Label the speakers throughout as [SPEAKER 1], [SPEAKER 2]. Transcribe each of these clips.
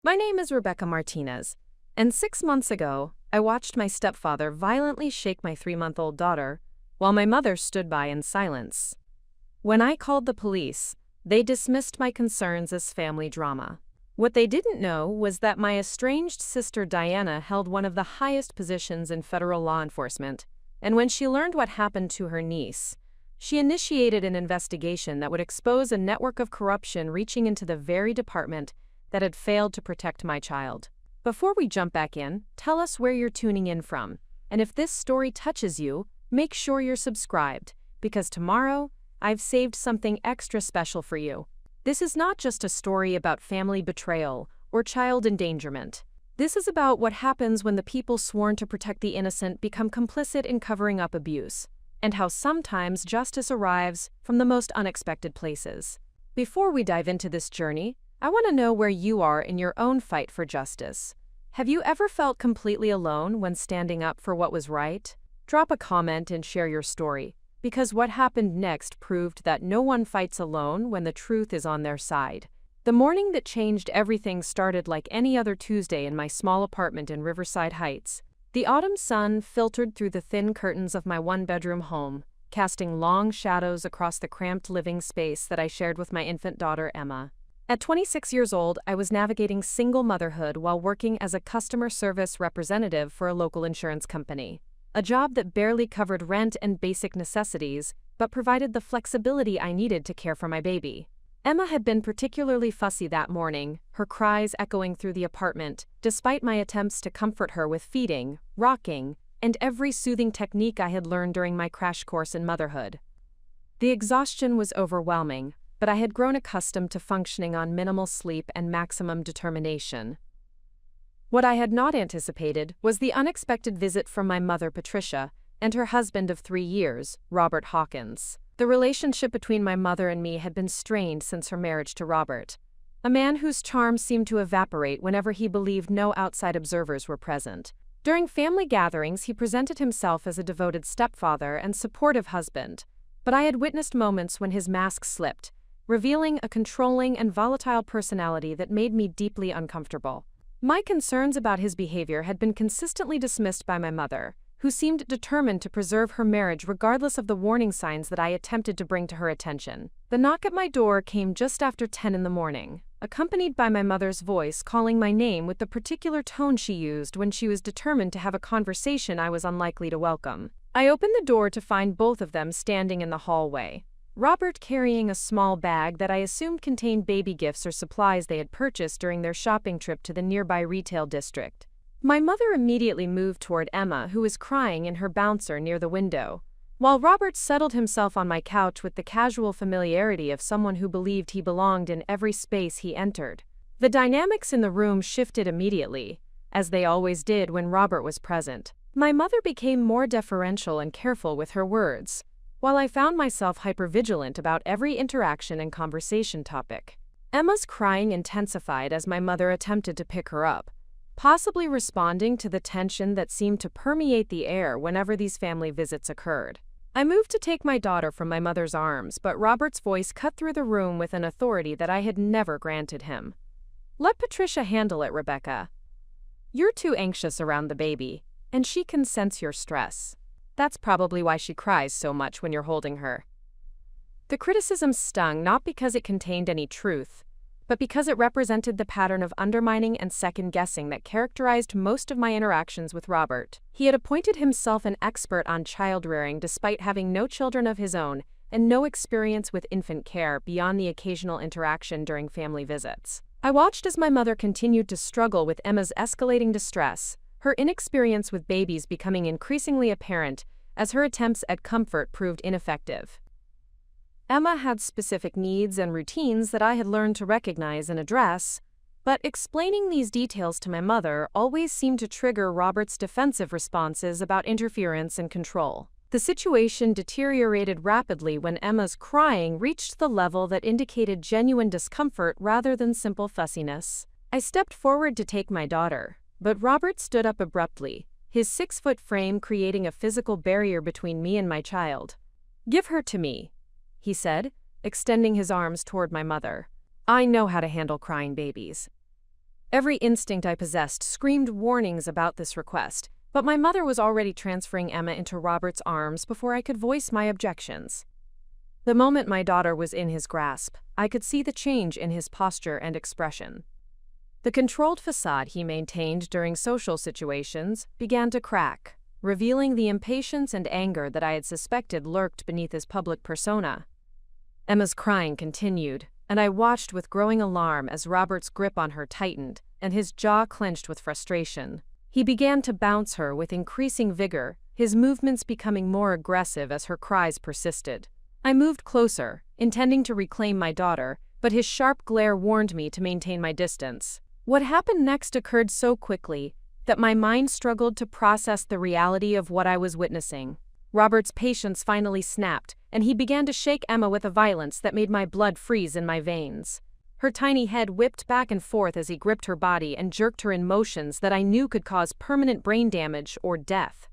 [SPEAKER 1] My name is Rebecca Martinez, and 6 months ago, I watched my stepfather violently shake my 3-month-old daughter, while my mother stood by in silence. When I called the police, they dismissed my concerns as family drama. What they didn't know was that my estranged sister Diana held one of the highest positions in federal law enforcement, and when she learned what happened to her niece, she initiated an investigation that would expose a network of corruption reaching into the very department that had failed to protect my child. Before we jump back in, tell us where you're tuning in from, and if this story touches you, make sure you're subscribed, because tomorrow, I've saved something extra special for you. This is not just a story about family betrayal or child endangerment. This is about what happens when the people sworn to protect the innocent become complicit in covering up abuse, and how sometimes justice arrives from the most unexpected places. Before we dive into this journey, I want to know where you are in your own fight for justice. Have you ever felt completely alone when standing up for what was right? Drop a comment and share your story, because what happened next proved that no one fights alone when the truth is on their side. The morning that changed everything started like any other Tuesday in my small apartment in Riverside Heights. The autumn sun filtered through the thin curtains of my one-bedroom home, casting long shadows across the cramped living space that I shared with my infant daughter, Emma. At 26 years old, I was navigating single motherhood while working as a customer service representative for a local insurance company. A job that barely covered rent and basic necessities, but provided the flexibility I needed to care for my baby. Emma had been particularly fussy that morning, her cries echoing through the apartment, despite my attempts to comfort her with feeding, rocking, and every soothing technique I had learned during my crash course in motherhood. The exhaustion was overwhelming, but I had grown accustomed to functioning on minimal sleep and maximum determination. What I had not anticipated was the unexpected visit from my mother, Patricia, and her husband of 3 years, Robert Hawkins. The relationship between my mother and me had been strained since her marriage to Robert, a man whose charm seemed to evaporate whenever he believed no outside observers were present. During family gatherings, he presented himself as a devoted stepfather and supportive husband, but I had witnessed moments when his mask slipped, revealing a controlling and volatile personality that made me deeply uncomfortable. My concerns about his behavior had been consistently dismissed by my mother, who seemed determined to preserve her marriage regardless of the warning signs that I attempted to bring to her attention. The knock at my door came just after 10 in the morning, accompanied by my mother's voice calling my name with the particular tone she used when she was determined to have a conversation I was unlikely to welcome. I opened the door to find both of them standing in the hallway, Robert carrying a small bag that I assumed contained baby gifts or supplies they had purchased during their shopping trip to the nearby retail district. My mother immediately moved toward Emma, who was crying in her bouncer near the window, while Robert settled himself on my couch with the casual familiarity of someone who believed he belonged in every space he entered. The dynamics in the room shifted immediately, as they always did when Robert was present. My mother became more deferential and careful with her words, while I found myself hypervigilant about every interaction and conversation topic. Emma's crying intensified as my mother attempted to pick her up, possibly responding to the tension that seemed to permeate the air whenever these family visits occurred. I moved to take my daughter from my mother's arms, but Robert's voice cut through the room with an authority that I had never granted him. "Let Patricia handle it, Rebecca. You're too anxious around the baby, and she can sense your stress. That's probably why she cries so much when you're holding her." The criticism stung not because it contained any truth, but because it represented the pattern of undermining and second-guessing that characterized most of my interactions with Robert. He had appointed himself an expert on child-rearing despite having no children of his own and no experience with infant care beyond the occasional interaction during family visits. I watched as my mother continued to struggle with Emma's escalating distress, her inexperience with babies becoming increasingly apparent as her attempts at comfort proved ineffective. Emma had specific needs and routines that I had learned to recognize and address, but explaining these details to my mother always seemed to trigger Robert's defensive responses about interference and control. The situation deteriorated rapidly when Emma's crying reached the level that indicated genuine discomfort rather than simple fussiness. I stepped forward to take my daughter, but Robert stood up abruptly, his 6-foot frame creating a physical barrier between me and my child. "Give her to me," he said, extending his arms toward my mother. "I know how to handle crying babies." Every instinct I possessed screamed warnings about this request, but my mother was already transferring Emma into Robert's arms before I could voice my objections. The moment my daughter was in his grasp, I could see the change in his posture and expression. The controlled facade he maintained during social situations began to crack, revealing the impatience and anger that I had suspected lurked beneath his public persona. Emma's crying continued, and I watched with growing alarm as Robert's grip on her tightened and his jaw clenched with frustration. He began to bounce her with increasing vigor, his movements becoming more aggressive as her cries persisted. I moved closer, intending to reclaim my daughter, but his sharp glare warned me to maintain my distance. What happened next occurred so quickly that my mind struggled to process the reality of what I was witnessing. Robert's patience finally snapped, and he began to shake Emma with a violence that made my blood freeze in my veins. Her tiny head whipped back and forth as he gripped her body and jerked her in motions that I knew could cause permanent brain damage or death.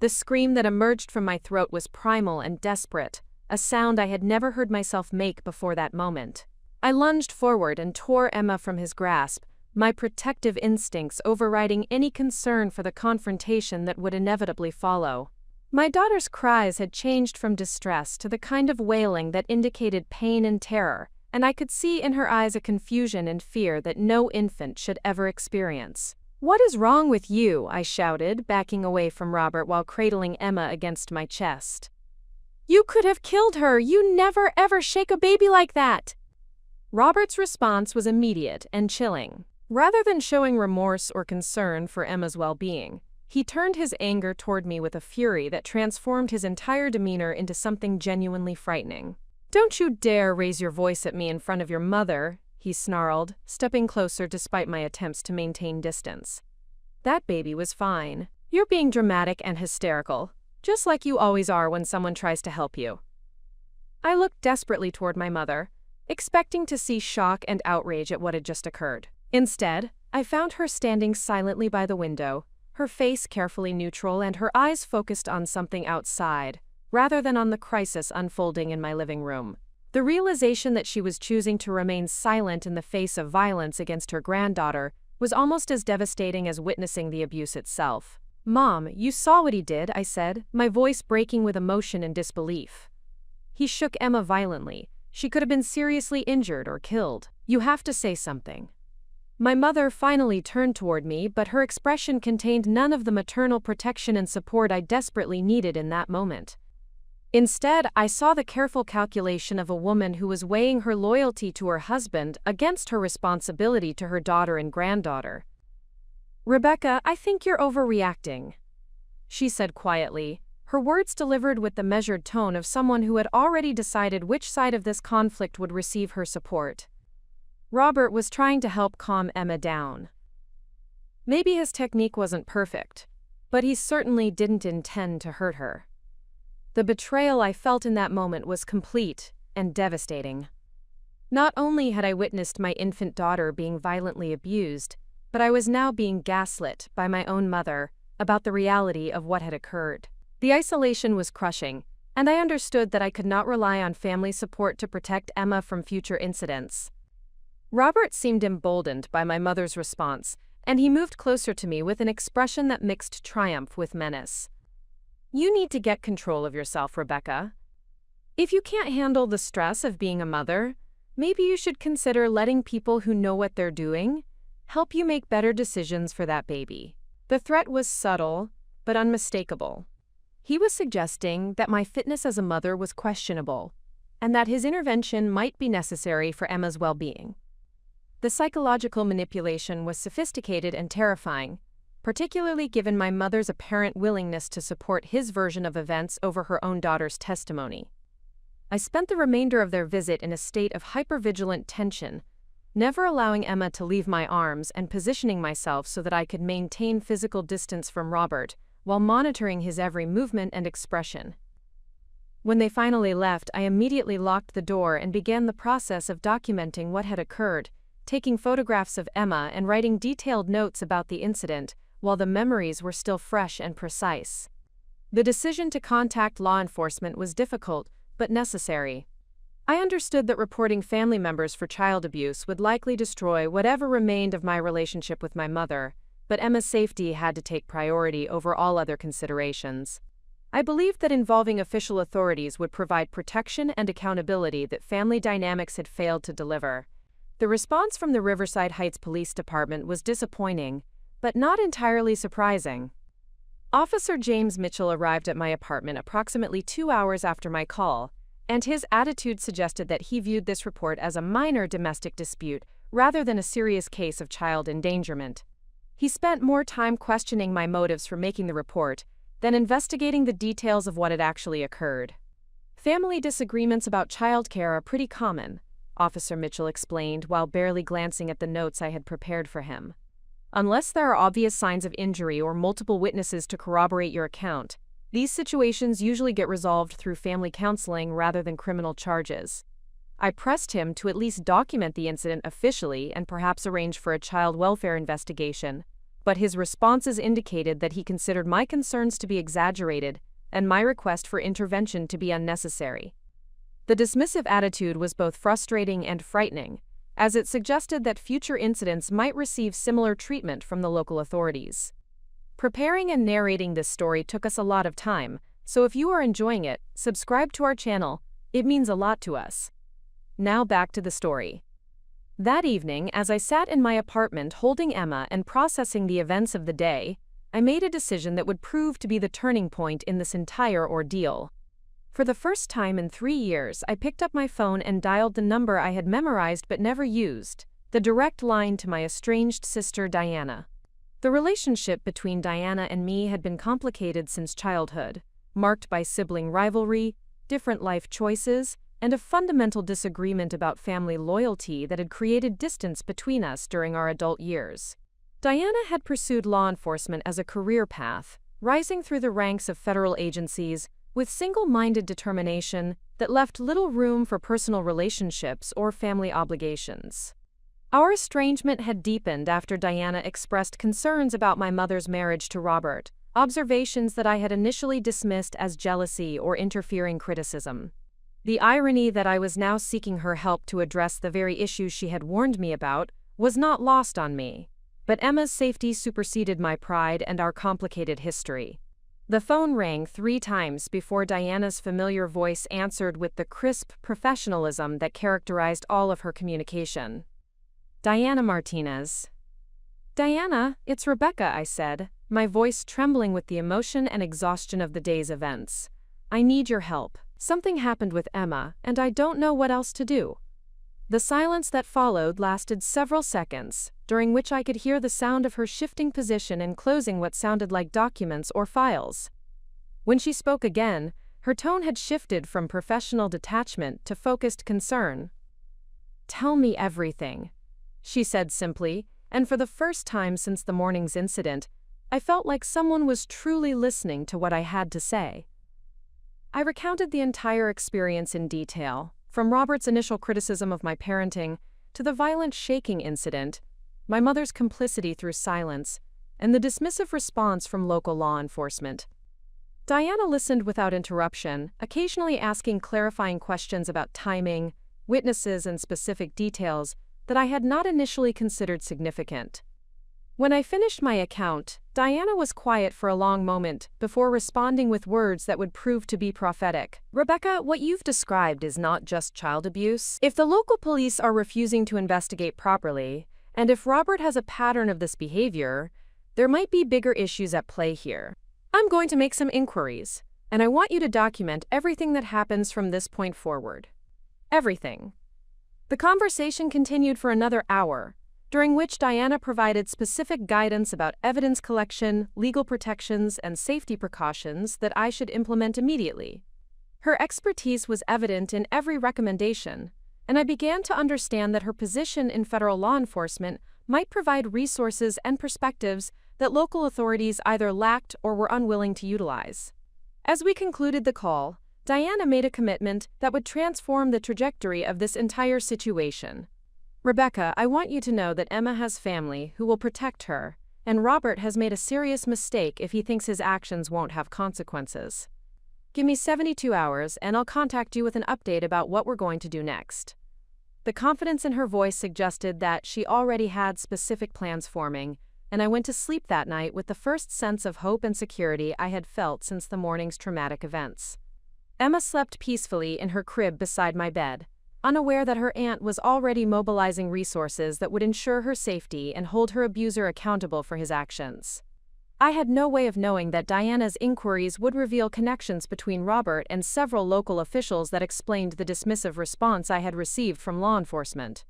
[SPEAKER 1] The scream that emerged from my throat was primal and desperate, a sound I had never heard myself make before that moment. I lunged forward and tore Emma from his grasp, my protective instincts overriding any concern for the confrontation that would inevitably follow. My daughter's cries had changed from distress to the kind of wailing that indicated pain and terror, and I could see in her eyes a confusion and fear that no infant should ever experience. "What is wrong with you?" I shouted, backing away from Robert while cradling Emma against my chest. "You could have killed her! You never ever shake a baby like that!" Robert's response was immediate and chilling. Rather than showing remorse or concern for Emma's well-being, he turned his anger toward me with a fury that transformed his entire demeanor into something genuinely frightening. "Don't you dare raise your voice at me in front of your mother," he snarled, stepping closer despite my attempts to maintain distance. "That baby was fine. You're being dramatic and hysterical, just like you always are when someone tries to help you." I looked desperately toward my mother, expecting to see shock and outrage at what had just occurred. Instead, I found her standing silently by the window, her face carefully neutral and her eyes focused on something outside, rather than on the crisis unfolding in my living room. The realization that she was choosing to remain silent in the face of violence against her granddaughter was almost as devastating as witnessing the abuse itself. "Mom, you saw what he did," I said, my voice breaking with emotion and disbelief. "He shook Emma violently. She could have been seriously injured or killed. You have to say something." My mother finally turned toward me, but her expression contained none of the maternal protection and support I desperately needed in that moment. Instead, I saw the careful calculation of a woman who was weighing her loyalty to her husband against her responsibility to her daughter and granddaughter. "Rebecca, I think you're overreacting," she said quietly, her words delivered with the measured tone of someone who had already decided which side of this conflict would receive her support. Robert was trying to help calm Emma down. Maybe his technique wasn't perfect, but he certainly didn't intend to hurt her. The betrayal I felt in that moment was complete and devastating. Not only had I witnessed my infant daughter being violently abused, but I was now being gaslit by my own mother about the reality of what had occurred. The isolation was crushing, and I understood that I could not rely on family support to protect Emma from future incidents. Robert seemed emboldened by my mother's response, and he moved closer to me with an expression that mixed triumph with menace. "You need to get control of yourself, Rebecca. If you can't handle the stress of being a mother, maybe you should consider letting people who know what they're doing help you make better decisions for that baby." The threat was subtle, but unmistakable. He was suggesting that my fitness as a mother was questionable, and that his intervention might be necessary for Emma's well-being. The psychological manipulation was sophisticated and terrifying, particularly given my mother's apparent willingness to support his version of events over her own daughter's testimony. I spent the remainder of their visit in a state of hypervigilant tension, never allowing Emma to leave my arms and positioning myself so that I could maintain physical distance from Robert while monitoring his every movement and expression. When they finally left, I immediately locked the door and began the process of documenting what had occurred, taking photographs of Emma and writing detailed notes about the incident while the memories were still fresh and precise. The decision to contact law enforcement was difficult, but necessary. I understood that reporting family members for child abuse would likely destroy whatever remained of my relationship with my mother, but Emma's safety had to take priority over all other considerations. I believed that involving official authorities would provide protection and accountability that family dynamics had failed to deliver. The response from the Riverside Heights Police Department was disappointing, but not entirely surprising. Officer James Mitchell arrived at my apartment approximately 2 hours after my call, and his attitude suggested that he viewed this report as a minor domestic dispute rather than a serious case of child endangerment. He spent more time questioning my motives for making the report than investigating the details of what had actually occurred. Family disagreements about childcare are pretty common, Officer Mitchell explained while barely glancing at the notes I had prepared for him. Unless there are obvious signs of injury or multiple witnesses to corroborate your account, these situations usually get resolved through family counseling rather than criminal charges. I pressed him to at least document the incident officially and perhaps arrange for a child welfare investigation, but his responses indicated that he considered my concerns to be exaggerated and my request for intervention to be unnecessary. The dismissive attitude was both frustrating and frightening, as it suggested that future incidents might receive similar treatment from the local authorities. Preparing and narrating this story took us a lot of time, so if you are enjoying it, subscribe to our channel. It means a lot to us. Now back to the story. That evening, as I sat in my apartment holding Emma and processing the events of the day, I made a decision that would prove to be the turning point in this entire ordeal. For the first time in 3 years, I picked up my phone and dialed the number I had memorized but never used, the direct line to my estranged sister Diana. The relationship between Diana and me had been complicated since childhood, marked by sibling rivalry, different life choices, and a fundamental disagreement about family loyalty that had created distance between us during our adult years. Diana had pursued law enforcement as a career path, rising through the ranks of federal agencies with single-minded determination that left little room for personal relationships or family obligations. Our estrangement had deepened after Diana expressed concerns about my mother's marriage to Robert, observations that I had initially dismissed as jealousy or interfering criticism. The irony that I was now seeking her help to address the very issues she had warned me about was not lost on me, but Emma's safety superseded my pride and our complicated history. The phone rang 3 times before Diana's familiar voice answered with the crisp professionalism that characterized all of her communication. Diana Martinez. Diana, it's Rebecca, I said, my voice trembling with the emotion and exhaustion of the day's events. I need your help. Something happened with Emma, and I don't know what else to do. The silence that followed lasted several seconds, during which I could hear the sound of her shifting position and closing what sounded like documents or files. When she spoke again, her tone had shifted from professional detachment to focused concern. "Tell me everything," she said simply, and for the first time since the morning's incident, I felt like someone was truly listening to what I had to say. I recounted the entire experience in detail, from Robert's initial criticism of my parenting to the violent shaking incident, my mother's complicity through silence, and the dismissive response from local law enforcement. Diana listened without interruption, occasionally asking clarifying questions about timing, witnesses, and specific details that I had not initially considered significant. When I finished my account, Diana was quiet for a long moment before responding with words that would prove to be prophetic. "Rebecca, what you've described is not just child abuse. If the local police are refusing to investigate properly, and if Robert has a pattern of this behavior, there might be bigger issues at play here. I'm going to make some inquiries, and I want you to document everything that happens from this point forward. Everything." The conversation continued for another hour, during which Diana provided specific guidance about evidence collection, legal protections, and safety precautions that I should implement immediately. Her expertise was evident in every recommendation, and I began to understand that her position in federal law enforcement might provide resources and perspectives that local authorities either lacked or were unwilling to utilize. As we concluded the call, Diana made a commitment that would transform the trajectory of this entire situation. "Rebecca, I want you to know that Emma has family who will protect her, and Robert has made a serious mistake if he thinks his actions won't have consequences. Give me 72 hours and I'll contact you with an update about what we're going to do next. The confidence in her voice suggested that she already had specific plans forming, and I went to sleep that night with the first sense of hope and security I had felt since the morning's traumatic events. Emma slept peacefully in her crib beside my bed, unaware that her aunt was already mobilizing resources that would ensure her safety and hold her abuser accountable for his actions. I had no way of knowing that Diana's inquiries would reveal connections between Robert and several local officials that explained the dismissive response I had received from law enforcement.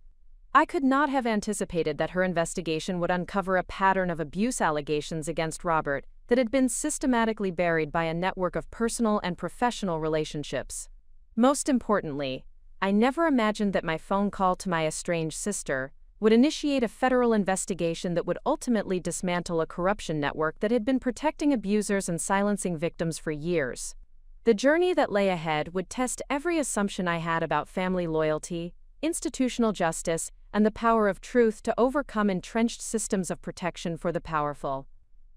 [SPEAKER 1] I could not have anticipated that her investigation would uncover a pattern of abuse allegations against Robert that had been systematically buried by a network of personal and professional relationships. Most importantly, I never imagined that my phone call to my estranged sister would initiate a federal investigation that would ultimately dismantle a corruption network that had been protecting abusers and silencing victims for years. The journey that lay ahead would test every assumption I had about family loyalty, institutional justice, and the power of truth to overcome entrenched systems of protection for the powerful.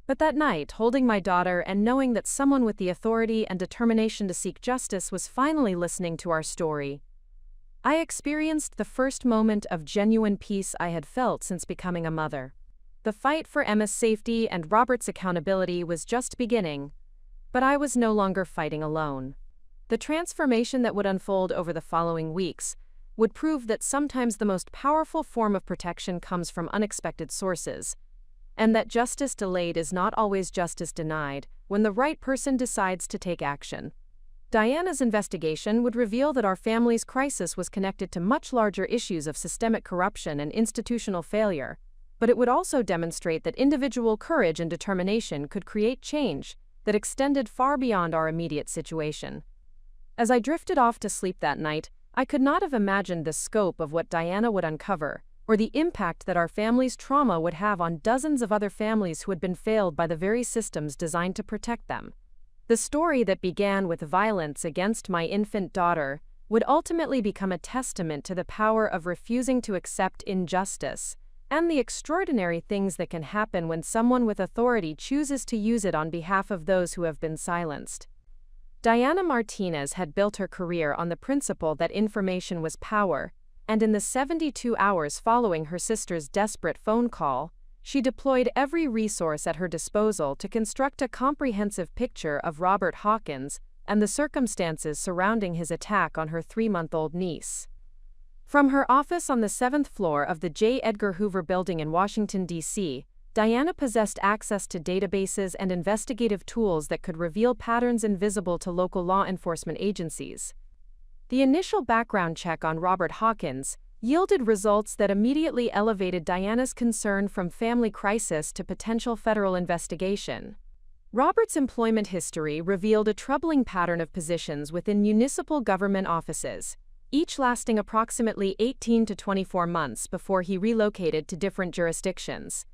[SPEAKER 1] But that night, holding my daughter and knowing that someone with the authority and determination to seek justice was finally listening to our story, I experienced the first moment of genuine peace I had felt since becoming a mother. The fight for Emma's safety and Robert's accountability was just beginning, but I was no longer fighting alone. The transformation that would unfold over the following weeks would prove that sometimes the most powerful form of protection comes from unexpected sources, and that justice delayed is not always justice denied when the right person decides to take action. Diana's investigation would reveal that our family's crisis was connected to much larger issues of systemic corruption and institutional failure, but it would also demonstrate that individual courage and determination could create change that extended far beyond our immediate situation. As I drifted off to sleep that night, I could not have imagined the scope of what Diana would uncover, or the impact that our family's trauma would have on dozens of other families who had been failed by the very systems designed to protect them. The story that began with violence against my infant daughter would ultimately become a testament to the power of refusing to accept injustice and the extraordinary things that can happen when someone with authority chooses to use it on behalf of those who have been silenced. Diana Martinez had built her career on the principle that information was power, and in the 72 hours following her sister's desperate phone call, she deployed every resource at her disposal to construct a comprehensive picture of Robert Hawkins and the circumstances surrounding his attack on her 3-month-old niece. From her office on the 7th floor of the J. Edgar Hoover Building in Washington, D.C., Diana possessed access to databases and investigative tools that could reveal patterns invisible to local law enforcement agencies. The initial background check on Robert Hawkins yielded results that immediately elevated Diana's concern from family crisis to potential federal investigation. Robert's employment history revealed a troubling pattern of positions within municipal government offices, each lasting approximately 18 to 24 months before he relocated to different jurisdictions.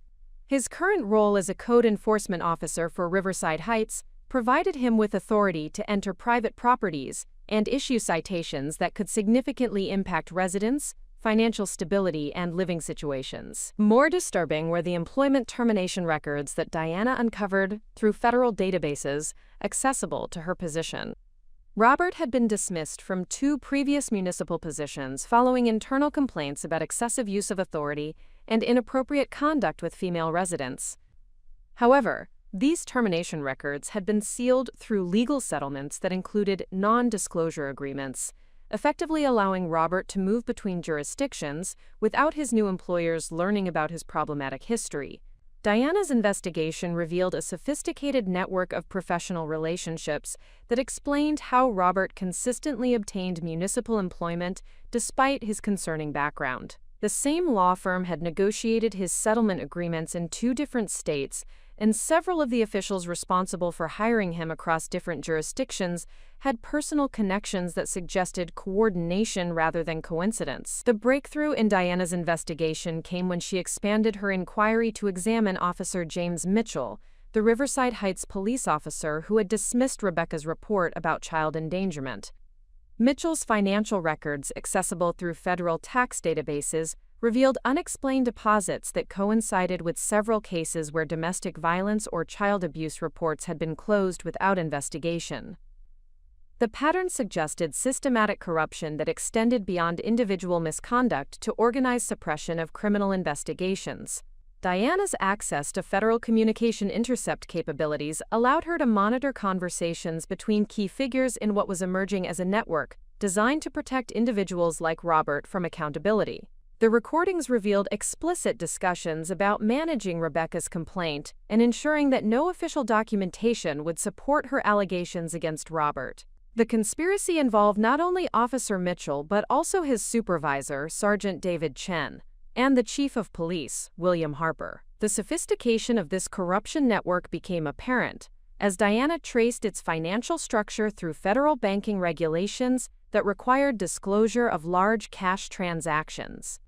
[SPEAKER 1] His current role as a code enforcement officer for Riverside Heights provided him with authority to enter private properties and issue citations that could significantly impact residents, financial stability, and living situations. More disturbing were the employment termination records that Diana uncovered through federal databases accessible to her position. Robert had been dismissed from 2 previous municipal positions following internal complaints about excessive use of authority and inappropriate conduct with female residents. However, these termination records had been sealed through legal settlements that included non-disclosure agreements, effectively allowing Robert to move between jurisdictions without his new employers learning about his problematic history. Diana's investigation revealed a sophisticated network of professional relationships that explained how Robert consistently obtained municipal employment despite his concerning background. The same law firm had negotiated his settlement agreements in 2 different states, and several of the officials responsible for hiring him across different jurisdictions had personal connections that suggested coordination rather than coincidence. The breakthrough in Diana's investigation came when she expanded her inquiry to examine Officer James Mitchell, the Riverside Heights police officer who had dismissed Rebecca's report about child endangerment. Mitchell's financial records, accessible through federal tax databases, revealed unexplained deposits that coincided with several cases where domestic violence or child abuse reports had been closed without investigation. The pattern suggested systematic corruption that extended beyond individual misconduct to organized suppression of criminal investigations. Diana's access to federal communication intercept capabilities allowed her to monitor conversations between key figures in what was emerging as a network designed to protect individuals like Robert from accountability. The recordings revealed explicit discussions about managing Rebecca's complaint and ensuring that no official documentation would support her allegations against Robert. The conspiracy involved not only Officer Mitchell but also his supervisor, Sergeant David Chen, and the Chief of Police, William Harper. The sophistication of this corruption network became apparent as Diana traced its financial structure through federal banking regulations that required disclosure of large cash transactions.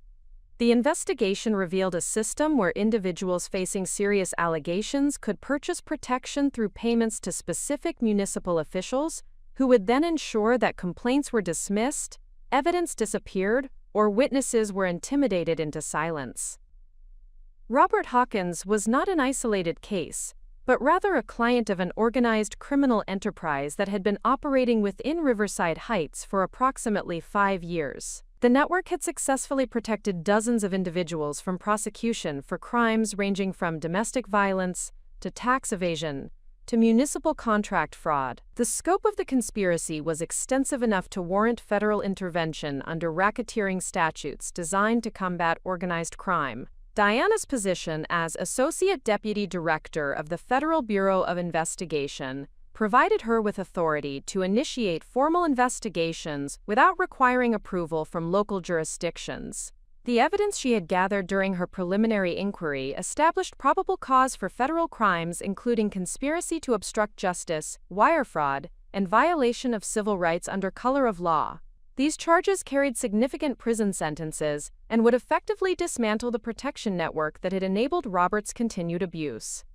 [SPEAKER 1] The investigation revealed a system where individuals facing serious allegations could purchase protection through payments to specific municipal officials, who would then ensure that complaints were dismissed, evidence disappeared, or witnesses were intimidated into silence. Robert Hawkins was not an isolated case, but rather a client of an organized criminal enterprise that had been operating within Riverside Heights for approximately 5 years. The network had successfully protected dozens of individuals from prosecution for crimes ranging from domestic violence to tax evasion to municipal contract fraud. The scope of the conspiracy was extensive enough to warrant federal intervention under racketeering statutes designed to combat organized crime. Diana's position as Associate Deputy Director of the Federal Bureau of Investigation provided her with authority to initiate formal investigations without requiring approval from local jurisdictions. The evidence she had gathered during her preliminary inquiry established probable cause for federal crimes including conspiracy to obstruct justice, wire fraud, and violation of civil rights under color of law. These charges carried significant prison sentences and would effectively dismantle the protection network that had enabled Robert's continued abuse.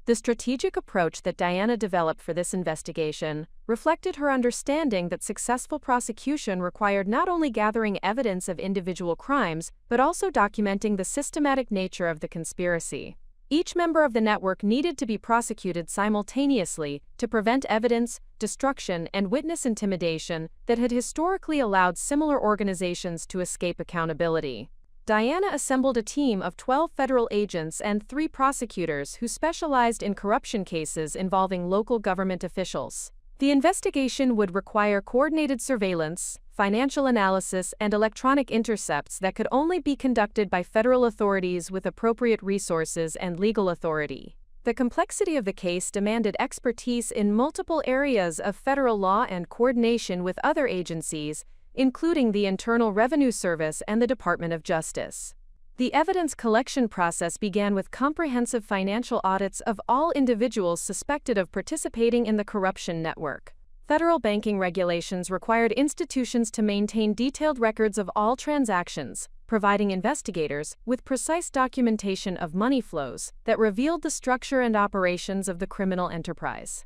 [SPEAKER 1] The strategic approach that Diana developed for this investigation reflected her understanding that successful prosecution required not only gathering evidence of individual crimes, but also documenting the systematic nature of the conspiracy. Each member of the network needed to be prosecuted simultaneously to prevent evidence, destruction, and witness intimidation that had historically allowed similar organizations to escape accountability. Diana assembled a team of 12 federal agents and 3 prosecutors who specialized in corruption cases involving local government officials. The investigation would require coordinated surveillance, financial analysis, and electronic intercepts that could only be conducted by federal authorities with appropriate resources and legal authority. The complexity of the case demanded expertise in multiple areas of federal law and coordination with other agencies, including the Internal Revenue Service and the Department of Justice. The evidence collection process began with comprehensive financial audits of all individuals suspected of participating in the corruption network. Federal banking regulations required institutions to maintain detailed records of all transactions, providing investigators with precise documentation of money flows that revealed the structure and operations of the criminal enterprise.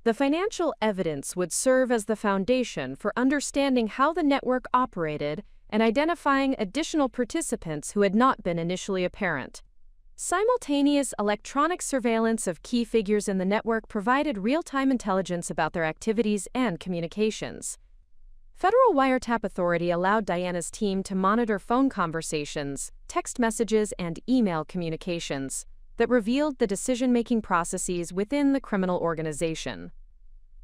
[SPEAKER 1] The financial evidence would serve as the foundation for understanding how the network operated and identifying additional participants who had not been initially apparent. Simultaneous electronic surveillance of key figures in the network provided real-time intelligence about their activities and communications. Federal Wiretap Authority allowed Diana's team to monitor phone conversations, text messages, and email communications that revealed the decision-making processes within the criminal organization.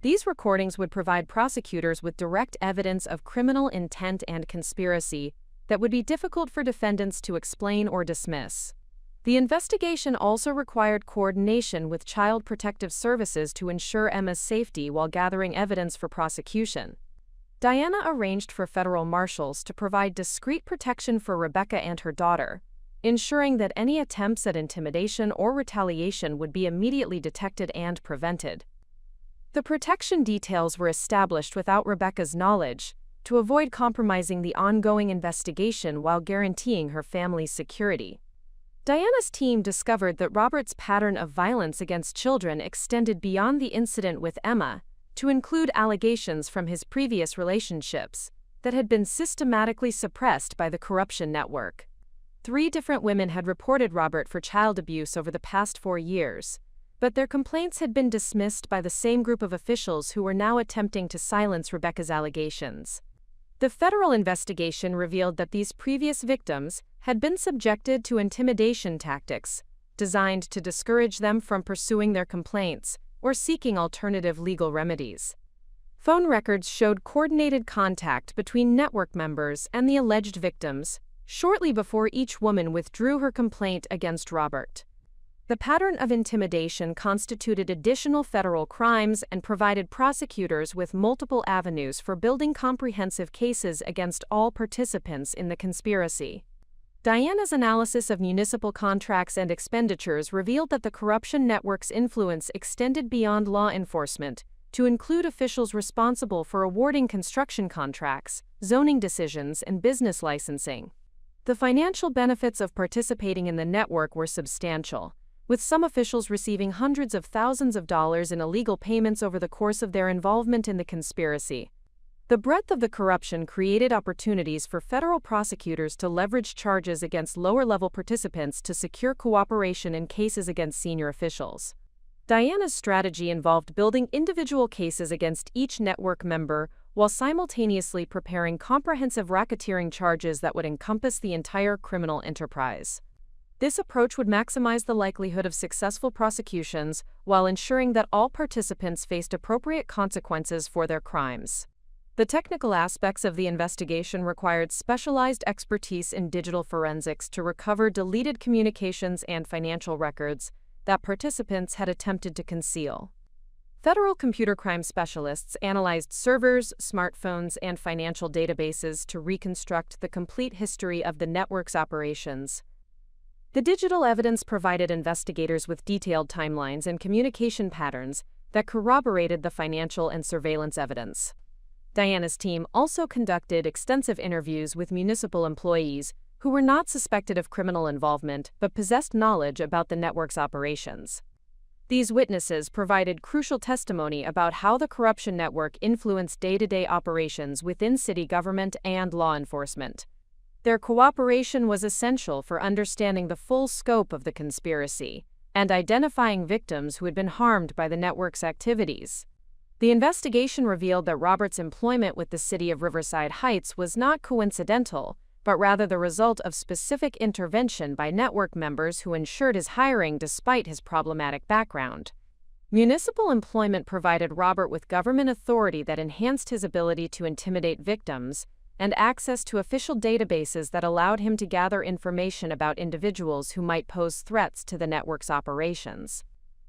[SPEAKER 1] These recordings would provide prosecutors with direct evidence of criminal intent and conspiracy that would be difficult for defendants to explain or dismiss. The investigation also required coordination with Child Protective Services to ensure Emma's safety while gathering evidence for prosecution. Diana arranged for federal marshals to provide discreet protection for Rebecca and her daughter, ensuring that any attempts at intimidation or retaliation would be immediately detected and prevented. The protection details were established without Rebecca's knowledge to avoid compromising the ongoing investigation while guaranteeing her family's security. Diana's team discovered that Robert's pattern of violence against children extended beyond the incident with Emma to include allegations from his previous relationships that had been systematically suppressed by the corruption network. 3 different women had reported Robert for child abuse over the past 4 years, but their complaints had been dismissed by the same group of officials who were now attempting to silence Rebecca's allegations. The federal investigation revealed that these previous victims had been subjected to intimidation tactics designed to discourage them from pursuing their complaints or seeking alternative legal remedies. Phone records showed coordinated contact between network members and the alleged victims shortly before each woman withdrew her complaint against Robert. The pattern of intimidation constituted additional federal crimes and provided prosecutors with multiple avenues for building comprehensive cases against all participants in the conspiracy. Diana's analysis of municipal contracts and expenditures revealed that the corruption network's influence extended beyond law enforcement to include officials responsible for awarding construction contracts, zoning decisions, and business licensing. The financial benefits of participating in the network were substantial, with some officials receiving hundreds of thousands of dollars in illegal payments over the course of their involvement in the conspiracy. The breadth of the corruption created opportunities for federal prosecutors to leverage charges against lower-level participants to secure cooperation in cases against senior officials. Diana's strategy involved building individual cases against each network member while simultaneously preparing comprehensive racketeering charges that would encompass the entire criminal enterprise. This approach would maximize the likelihood of successful prosecutions while ensuring that all participants faced appropriate consequences for their crimes. The technical aspects of the investigation required specialized expertise in digital forensics to recover deleted communications and financial records that participants had attempted to conceal. Federal computer crime specialists analyzed servers, smartphones, and financial databases to reconstruct the complete history of the network's operations. The digital evidence provided investigators with detailed timelines and communication patterns that corroborated the financial and surveillance evidence. Diana's team also conducted extensive interviews with municipal employees who were not suspected of criminal involvement but possessed knowledge about the network's operations. These witnesses provided crucial testimony about how the corruption network influenced day-to-day operations within city government and law enforcement. Their cooperation was essential for understanding the full scope of the conspiracy and identifying victims who had been harmed by the network's activities. The investigation revealed that Robert's employment with the city of Riverside Heights was not coincidental, but rather the result of specific intervention by network members who ensured his hiring despite his problematic background. Municipal employment provided Robert with government authority that enhanced his ability to intimidate victims, and access to official databases that allowed him to gather information about individuals who might pose threats to the network's operations.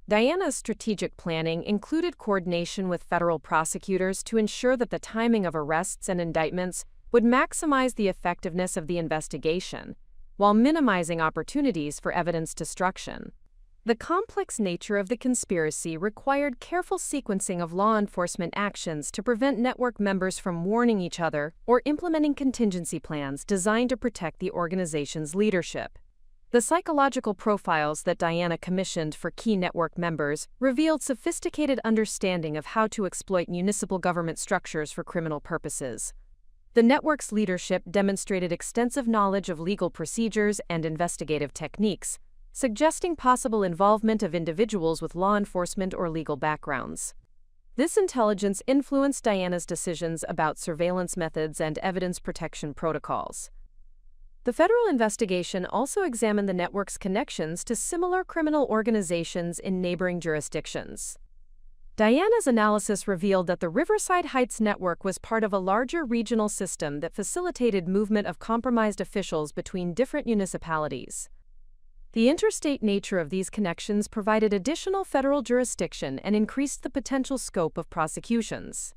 [SPEAKER 1] Diana's strategic planning included coordination with federal prosecutors to ensure that the timing of arrests and indictments would maximize the effectiveness of the investigation, while minimizing opportunities for evidence destruction. The complex nature of the conspiracy required careful sequencing of law enforcement actions to prevent network members from warning each other or implementing contingency plans designed to protect the organization's leadership. The psychological profiles that Diana commissioned for key network members revealed sophisticated understanding of how to exploit municipal government structures for criminal purposes. The network's leadership demonstrated extensive knowledge of legal procedures and investigative techniques, suggesting possible involvement of individuals with law enforcement or legal backgrounds. This intelligence influenced Diana's decisions about surveillance methods and evidence protection protocols. The federal investigation also examined the network's connections to similar criminal organizations in neighboring jurisdictions. Diana's analysis revealed that the Riverside Heights network was part of a larger regional system that facilitated movement of compromised officials between different municipalities. The interstate nature of these connections provided additional federal jurisdiction and increased the potential scope of prosecutions.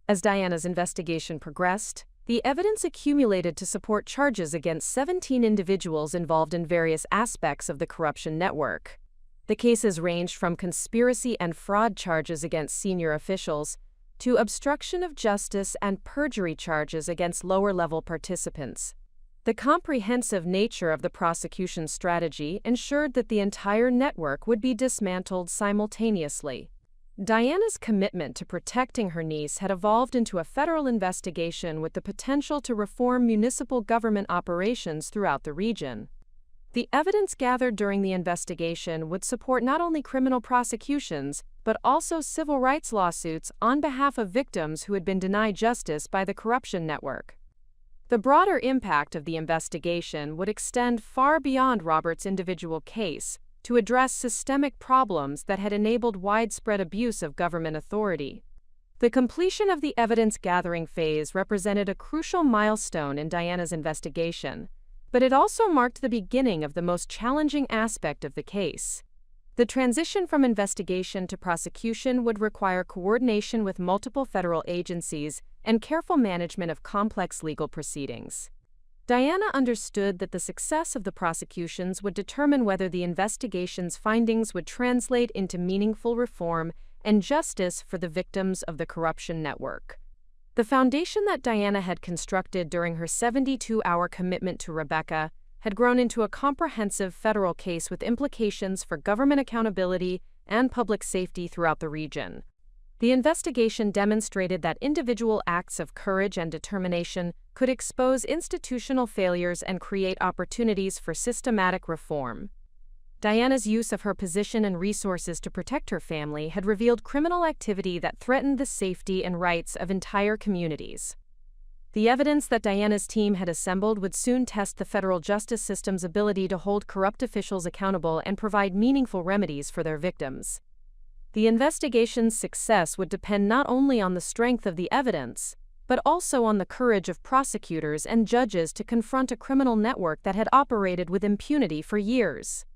[SPEAKER 1] As Diana's investigation progressed, the evidence accumulated to support charges against 17 individuals involved in various aspects of the corruption network. The cases ranged from conspiracy and fraud charges against senior officials to obstruction of justice and perjury charges against lower-level participants. The comprehensive nature of the prosecution strategy ensured that the entire network would be dismantled simultaneously. Diana's commitment to protecting her niece had evolved into a federal investigation with the potential to reform municipal government operations throughout the region. The evidence gathered during the investigation would support not only criminal prosecutions, but also civil rights lawsuits on behalf of victims who had been denied justice by the corruption network. The broader impact of the investigation would extend far beyond Robert's individual case to address systemic problems that had enabled widespread abuse of government authority. The completion of the evidence-gathering phase represented a crucial milestone in Diana's investigation, but it also marked the beginning of the most challenging aspect of the case. The transition from investigation to prosecution would require coordination with multiple federal agencies and careful management of complex legal proceedings. Diana understood that the success of the prosecutions would determine whether the investigation's findings would translate into meaningful reform and justice for the victims of the corruption network. The foundation that Diana had constructed during her 72-hour commitment to Rebecca had grown into a comprehensive federal case with implications for government accountability and public safety throughout the region. The investigation demonstrated that individual acts of courage and determination could expose institutional failures and create opportunities for systematic reform. Diana's use of her position and resources to protect her family had revealed criminal activity that threatened the safety and rights of entire communities. The evidence that Diana's team had assembled would soon test the federal justice system's ability to hold corrupt officials accountable and provide meaningful remedies for their victims. The investigation's success would depend not only on the strength of the evidence, but also on the courage of prosecutors and judges to confront a criminal network that had operated with impunity for years.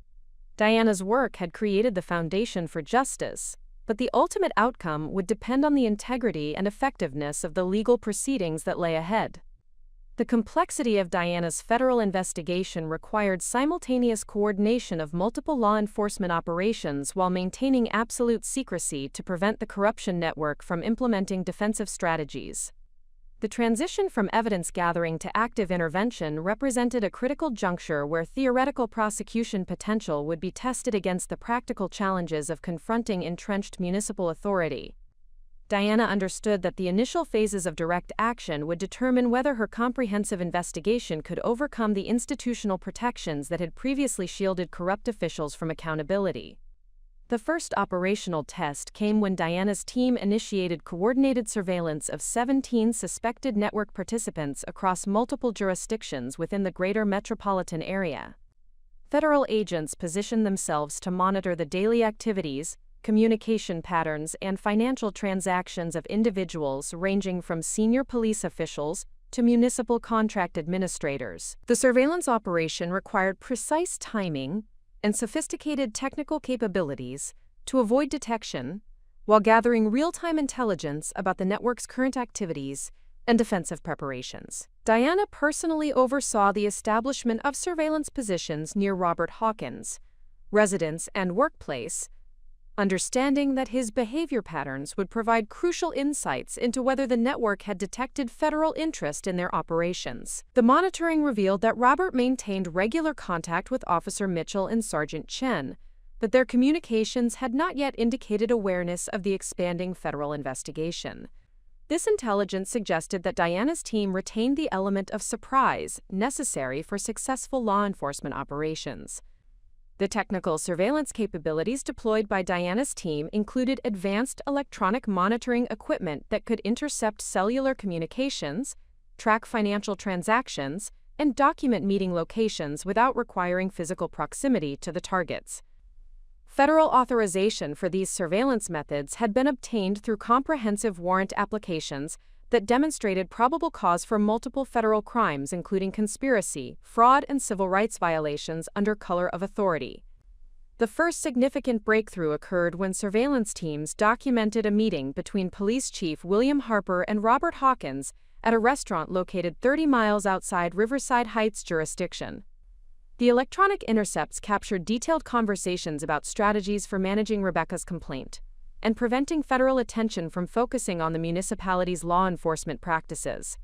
[SPEAKER 1] Diana's work had created the foundation for justice, but the ultimate outcome would depend on the integrity and effectiveness of the legal proceedings that lay ahead. The complexity of Diana's federal investigation required simultaneous coordination of multiple law enforcement operations while maintaining absolute secrecy to prevent the corruption network from implementing defensive strategies. The transition from evidence gathering to active intervention represented a critical juncture where theoretical prosecution potential would be tested against the practical challenges of confronting entrenched municipal authority. Diana understood that the initial phases of direct action would determine whether her comprehensive investigation could overcome the institutional protections that had previously shielded corrupt officials from accountability. The first operational test came when Diana's team initiated coordinated surveillance of 17 suspected network participants across multiple jurisdictions within the greater metropolitan area. Federal agents positioned themselves to monitor the daily activities, communication patterns, and financial transactions of individuals ranging from senior police officials to municipal contract administrators. The surveillance operation required precise timing and sophisticated technical capabilities to avoid detection, while gathering real-time intelligence about the network's current activities and defensive preparations. Diana personally oversaw the establishment of surveillance positions near Robert Hawkins' residence and workplace, understanding that his behavior patterns would provide crucial insights into whether the network had detected federal interest in their operations. The monitoring revealed that Robert maintained regular contact with Officer Mitchell and Sergeant Chen, but their communications had not yet indicated awareness of the expanding federal investigation. This intelligence suggested that Diana's team retained the element of surprise necessary for successful law enforcement operations. The technical surveillance capabilities deployed by Diana's team included advanced electronic monitoring equipment that could intercept cellular communications, track financial transactions, and document meeting locations without requiring physical proximity to the targets. Federal authorization for these surveillance methods had been obtained through comprehensive warrant applications that demonstrated probable cause for multiple federal crimes including conspiracy, fraud, and civil rights violations under color of authority. The first significant breakthrough occurred when surveillance teams documented a meeting between Police Chief William Harper and Robert Hawkins at a restaurant located 30 miles outside Riverside Heights jurisdiction. The electronic intercepts captured detailed conversations about strategies for managing Rebecca's complaint and preventing federal attention from focusing on the municipality's law enforcement practices.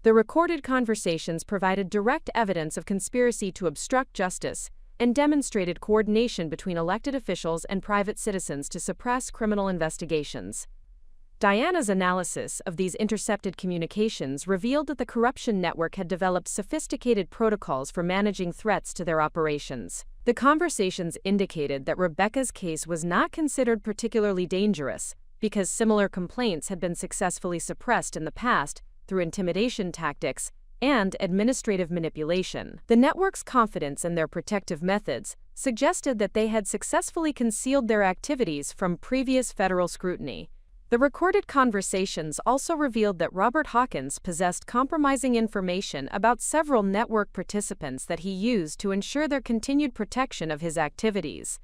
[SPEAKER 1] The recorded conversations provided direct evidence of conspiracy to obstruct justice and demonstrated coordination between elected officials and private citizens to suppress criminal investigations. Diana's analysis of these intercepted communications revealed that the corruption network had developed sophisticated protocols for managing threats to their operations. The conversations indicated that Rebecca's case was not considered particularly dangerous because similar complaints had been successfully suppressed in the past through intimidation tactics and administrative manipulation. The network's confidence in their protective methods suggested that they had successfully concealed their activities from previous federal scrutiny. The recorded conversations also revealed that Robert Hawkins possessed compromising information about several network participants that he used to ensure their continued protection of his activities.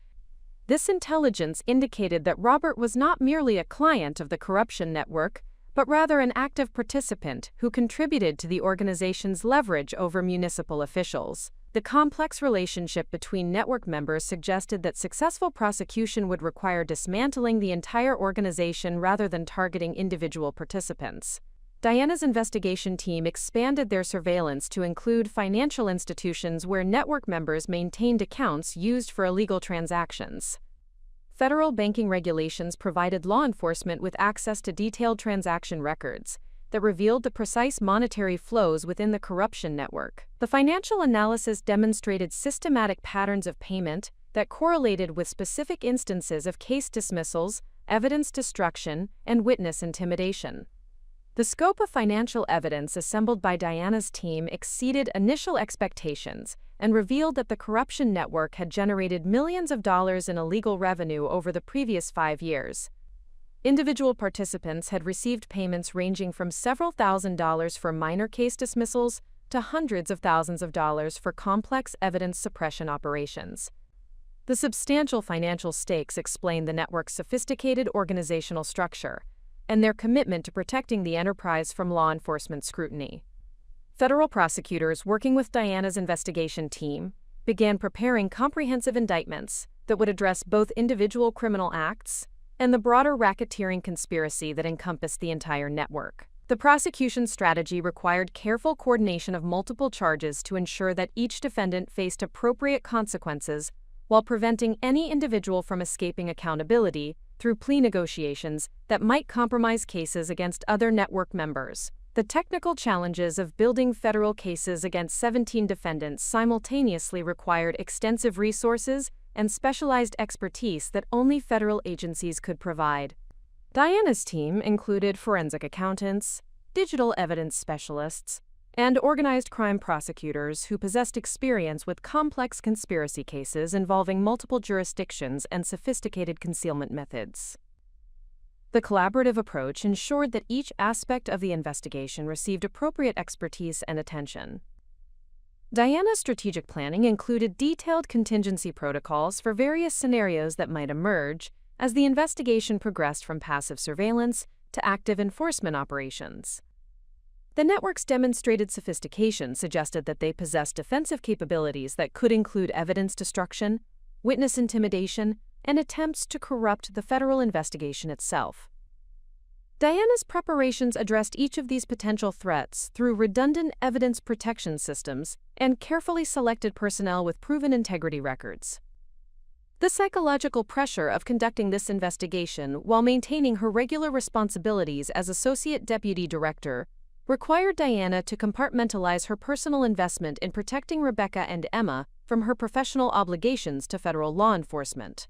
[SPEAKER 1] This intelligence indicated that Robert was not merely a client of the corruption network, but rather an active participant who contributed to the organization's leverage over municipal officials. The complex relationship between network members suggested that successful prosecution would require dismantling the entire organization rather than targeting individual participants. Diana's investigation team expanded their surveillance to include financial institutions where network members maintained accounts used for illegal transactions. Federal banking regulations provided law enforcement with access to detailed transaction records that revealed the precise monetary flows within the corruption network. The financial analysis demonstrated systematic patterns of payment that correlated with specific instances of case dismissals, evidence destruction, and witness intimidation. The scope of financial evidence assembled by Diana's team exceeded initial expectations and revealed that the corruption network had generated millions of dollars in illegal revenue over the previous 5 years. Individual participants had received payments ranging from several $1,000s for minor case dismissals to hundreds of thousands of dollars for complex evidence suppression operations. The substantial financial stakes explain the network's sophisticated organizational structure and their commitment to protecting the enterprise from law enforcement scrutiny. Federal prosecutors working with Diana's investigation team began preparing comprehensive indictments that would address both individual criminal acts and the broader racketeering conspiracy that encompassed the entire network. The prosecution strategy required careful coordination of multiple charges to ensure that each defendant faced appropriate consequences while preventing any individual from escaping accountability through plea negotiations that might compromise cases against other network members. The technical challenges of building federal cases against 17 defendants simultaneously required extensive resources and specialized expertise that only federal agencies could provide. Diana's team included forensic accountants, digital evidence specialists, and organized crime prosecutors who possessed experience with complex conspiracy cases involving multiple jurisdictions and sophisticated concealment methods. The collaborative approach ensured that each aspect of the investigation received appropriate expertise and attention. Diana's strategic planning included detailed contingency protocols for various scenarios that might emerge as the investigation progressed from passive surveillance to active enforcement operations. The network's demonstrated sophistication suggested that they possessed defensive capabilities that could include evidence destruction, witness intimidation, and attempts to corrupt the federal investigation itself. Diana's preparations addressed each of these potential threats through redundant evidence protection systems and carefully selected personnel with proven integrity records. The psychological pressure of conducting this investigation while maintaining her regular responsibilities as Associate Deputy Director required Diana to compartmentalize her personal investment in protecting Rebecca and Emma from her professional obligations to federal law enforcement.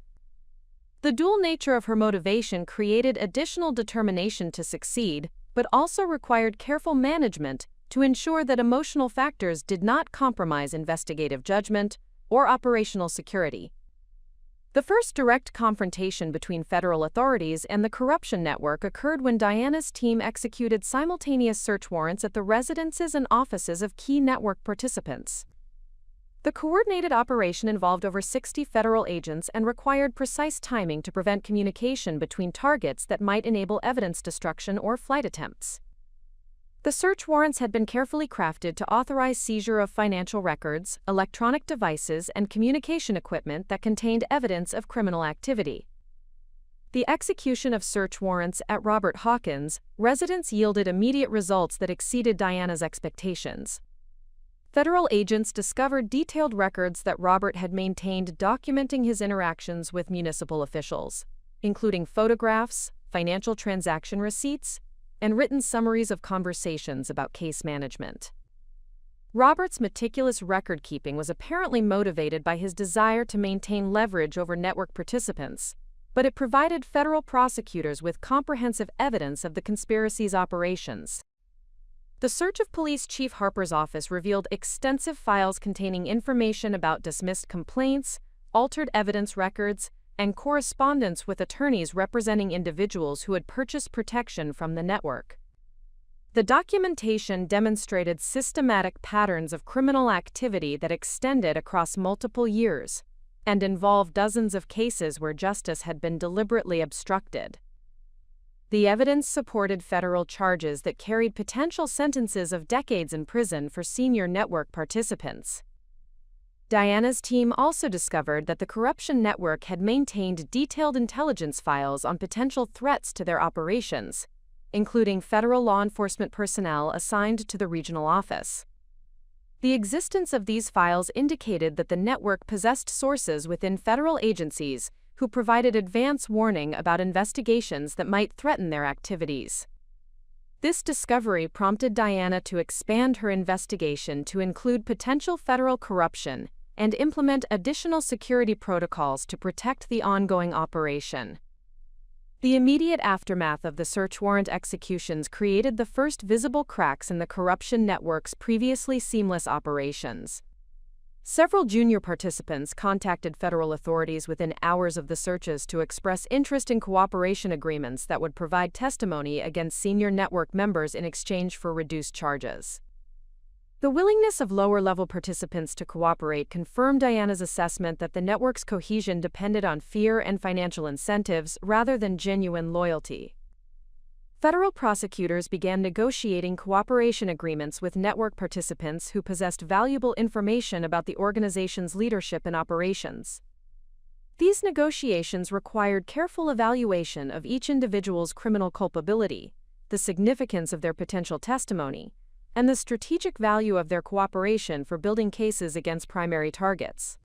[SPEAKER 1] The dual nature of her motivation created additional determination to succeed, but also required careful management to ensure that emotional factors did not compromise investigative judgment or operational security. The first direct confrontation between federal authorities and the corruption network occurred when Diana's team executed simultaneous search warrants at the residences and offices of key network participants. The coordinated operation involved over 60 federal agents and required precise timing to prevent communication between targets that might enable evidence destruction or flight attempts. The search warrants had been carefully crafted to authorize seizure of financial records, electronic devices, and communication equipment that contained evidence of criminal activity. The execution of search warrants at Robert Hawkins' residence yielded immediate results that exceeded Diana's expectations. Federal agents discovered detailed records that Robert had maintained documenting his interactions with municipal officials, including photographs, financial transaction receipts, and written summaries of conversations about case management. Robert's meticulous record-keeping was apparently motivated by his desire to maintain leverage over network participants, but it provided federal prosecutors with comprehensive evidence of the conspiracy's operations. The search of Police Chief Harper's office revealed extensive files containing information about dismissed complaints, altered evidence records, and correspondence with attorneys representing individuals who had purchased protection from the network. The documentation demonstrated systematic patterns of criminal activity that extended across multiple years and involved dozens of cases where justice had been deliberately obstructed. The evidence supported federal charges that carried potential sentences of decades in prison for senior network participants. Diana's team also discovered that the corruption network had maintained detailed intelligence files on potential threats to their operations, including federal law enforcement personnel assigned to the regional office. The existence of these files indicated that the network possessed sources within federal agencies who provided advance warning about investigations that might threaten their activities. This discovery prompted Diana to expand her investigation to include potential federal corruption and implement additional security protocols to protect the ongoing operation. The immediate aftermath of the search warrant executions created the first visible cracks in the corruption network's previously seamless operations. Several junior participants contacted federal authorities within hours of the searches to express interest in cooperation agreements that would provide testimony against senior network members in exchange for reduced charges. The willingness of lower-level participants to cooperate confirmed Diana's assessment that the network's cohesion depended on fear and financial incentives rather than genuine loyalty. Federal prosecutors began negotiating cooperation agreements with network participants who possessed valuable information about the organization's leadership and operations. These negotiations required careful evaluation of each individual's criminal culpability, the significance of their potential testimony, and the strategic value of their cooperation for building cases against primary targets.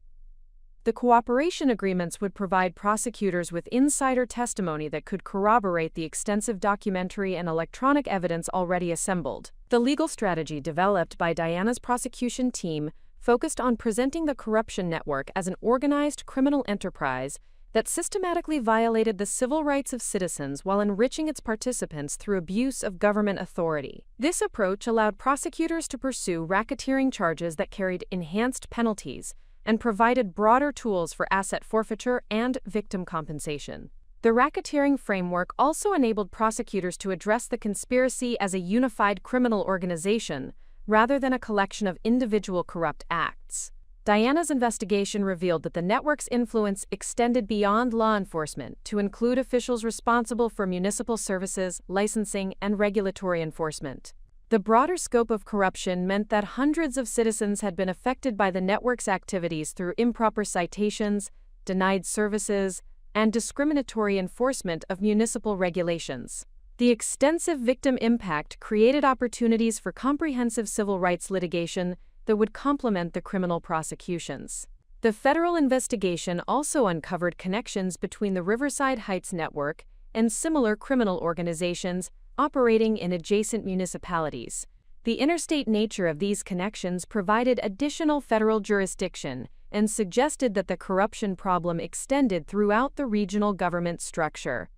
[SPEAKER 1] The cooperation agreements would provide prosecutors with insider testimony that could corroborate the extensive documentary and electronic evidence already assembled. The legal strategy developed by Diana's prosecution team focused on presenting the corruption network as an organized criminal enterprise that systematically violated the civil rights of citizens while enriching its participants through abuse of government authority. This approach allowed prosecutors to pursue racketeering charges that carried enhanced penalties and provided broader tools for asset forfeiture and victim compensation. The racketeering framework also enabled prosecutors to address the conspiracy as a unified criminal organization rather than a collection of individual corrupt acts. Diana's investigation revealed that the network's influence extended beyond law enforcement to include officials responsible for municipal services, licensing, and regulatory enforcement. The broader scope of corruption meant that hundreds of citizens had been affected by the network's activities through improper citations, denied services, and discriminatory enforcement of municipal regulations. The extensive victim impact created opportunities for comprehensive civil rights litigation that would complement the criminal prosecutions. The federal investigation also uncovered connections between the Riverside Heights network and similar criminal organizations operating in adjacent municipalities. The interstate nature of these connections provided additional federal jurisdiction and suggested that the corruption problem extended throughout the regional government structure.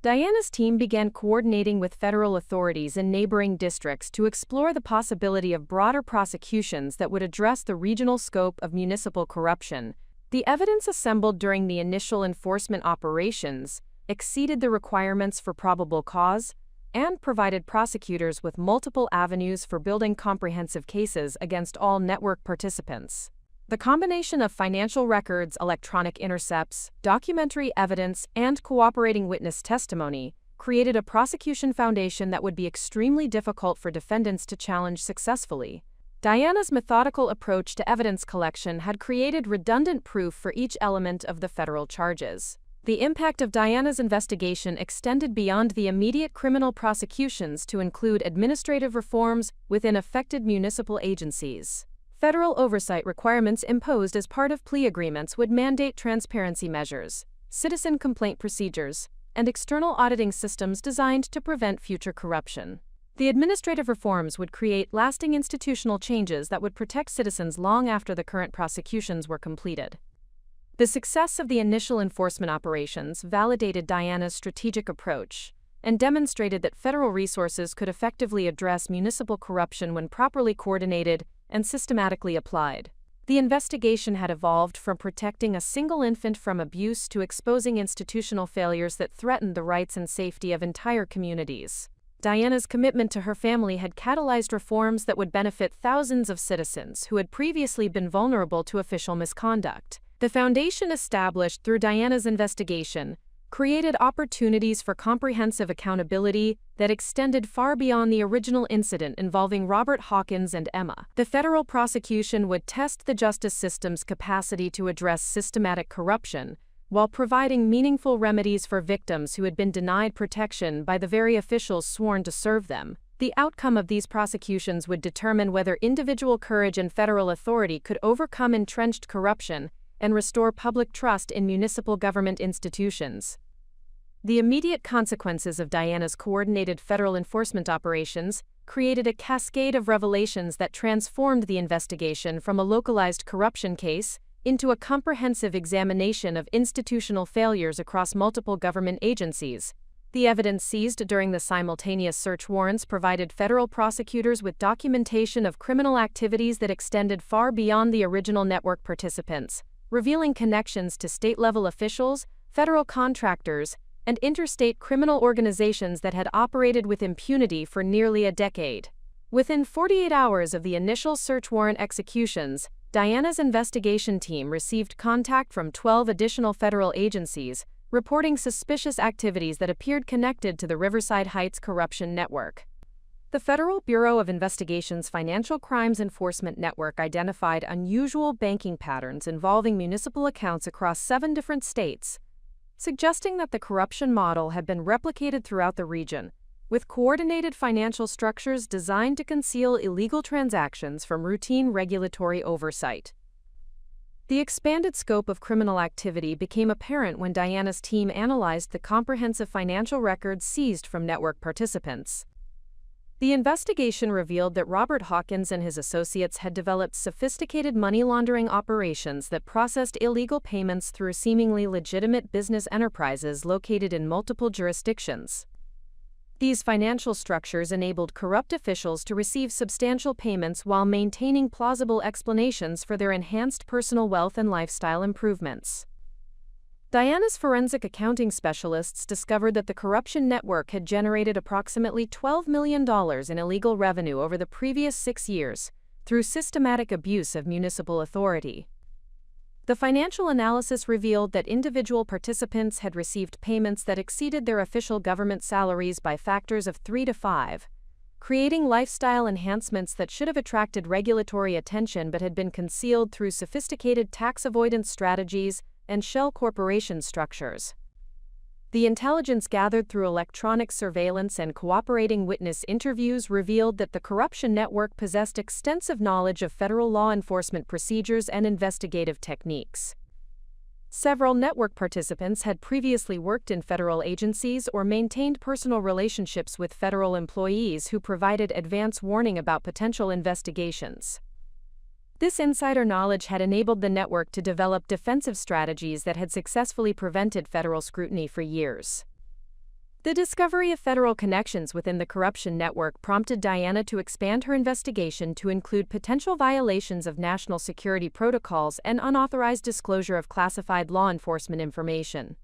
[SPEAKER 1] Diana's team began coordinating with federal authorities in neighboring districts to explore the possibility of broader prosecutions that would address the regional scope of municipal corruption. The evidence assembled during the initial enforcement operations exceeded the requirements for probable cause and provided prosecutors with multiple avenues for building comprehensive cases against all network participants. The combination of financial records, electronic intercepts, documentary evidence, and cooperating witness testimony created a prosecution foundation that would be extremely difficult for defendants to challenge successfully. Diana's methodical approach to evidence collection had created redundant proof for each element of the federal charges. The impact of Diana's investigation extended beyond the immediate criminal prosecutions to include administrative reforms within affected municipal agencies. Federal oversight requirements imposed as part of plea agreements would mandate transparency measures, citizen complaint procedures, and external auditing systems designed to prevent future corruption. The administrative reforms would create lasting institutional changes that would protect citizens long after the current prosecutions were completed. The success of the initial enforcement operations validated Diana's strategic approach and demonstrated that federal resources could effectively address municipal corruption when properly coordinated and systematically applied. The investigation had evolved from protecting a single infant from abuse to exposing institutional failures that threatened the rights and safety of entire communities. Diana's commitment to her family had catalyzed reforms that would benefit thousands of citizens who had previously been vulnerable to official misconduct. The foundation established through Diana's investigation created opportunities for comprehensive accountability that extended far beyond the original incident involving Robert Hawkins and Emma. The federal prosecution would test the justice system's capacity to address systematic corruption, while providing meaningful remedies for victims who had been denied protection by the very officials sworn to serve them. The outcome of these prosecutions would determine whether individual courage and federal authority could overcome entrenched corruption and restore public trust in municipal government institutions. The immediate consequences of Diana's coordinated federal enforcement operations created a cascade of revelations that transformed the investigation from a localized corruption case into a comprehensive examination of institutional failures across multiple government agencies. The evidence seized during the simultaneous search warrants provided federal prosecutors with documentation of criminal activities that extended far beyond the original network participants, revealing connections to state-level officials, federal contractors, and interstate criminal organizations that had operated with impunity for nearly a decade. Within 48 hours of the initial search warrant executions, Diana's investigation team received contact from 12 additional federal agencies, reporting suspicious activities that appeared connected to the Riverside Heights corruption network. The Federal Bureau of Investigation's Financial Crimes Enforcement Network identified unusual banking patterns involving municipal accounts across 7 different states, suggesting that the corruption model had been replicated throughout the region, with coordinated financial structures designed to conceal illegal transactions from routine regulatory oversight. The expanded scope of criminal activity became apparent when Diana's team analyzed the comprehensive financial records seized from network participants. The investigation revealed that Robert Hawkins and his associates had developed sophisticated money laundering operations that processed illegal payments through seemingly legitimate business enterprises located in multiple jurisdictions. These financial structures enabled corrupt officials to receive substantial payments while maintaining plausible explanations for their enhanced personal wealth and lifestyle improvements. Diana's forensic accounting specialists discovered that the corruption network had generated approximately $12 million in illegal revenue over the previous 6 years through systematic abuse of municipal authority. The financial analysis revealed that individual participants had received payments that exceeded their official government salaries by factors of 3 to 5, creating lifestyle enhancements that should have attracted regulatory attention but had been concealed through sophisticated tax avoidance strategies and shell corporation structures. The intelligence gathered through electronic surveillance and cooperating witness interviews revealed that the corruption network possessed extensive knowledge of federal law enforcement procedures and investigative techniques. Several network participants had previously worked in federal agencies or maintained personal relationships with federal employees who provided advance warning about potential investigations. This insider knowledge had enabled the network to develop defensive strategies that had successfully prevented federal scrutiny for years. The discovery of federal connections within the corruption network prompted Diana to expand her investigation to include potential violations of national security protocols and unauthorized disclosure of classified law enforcement information.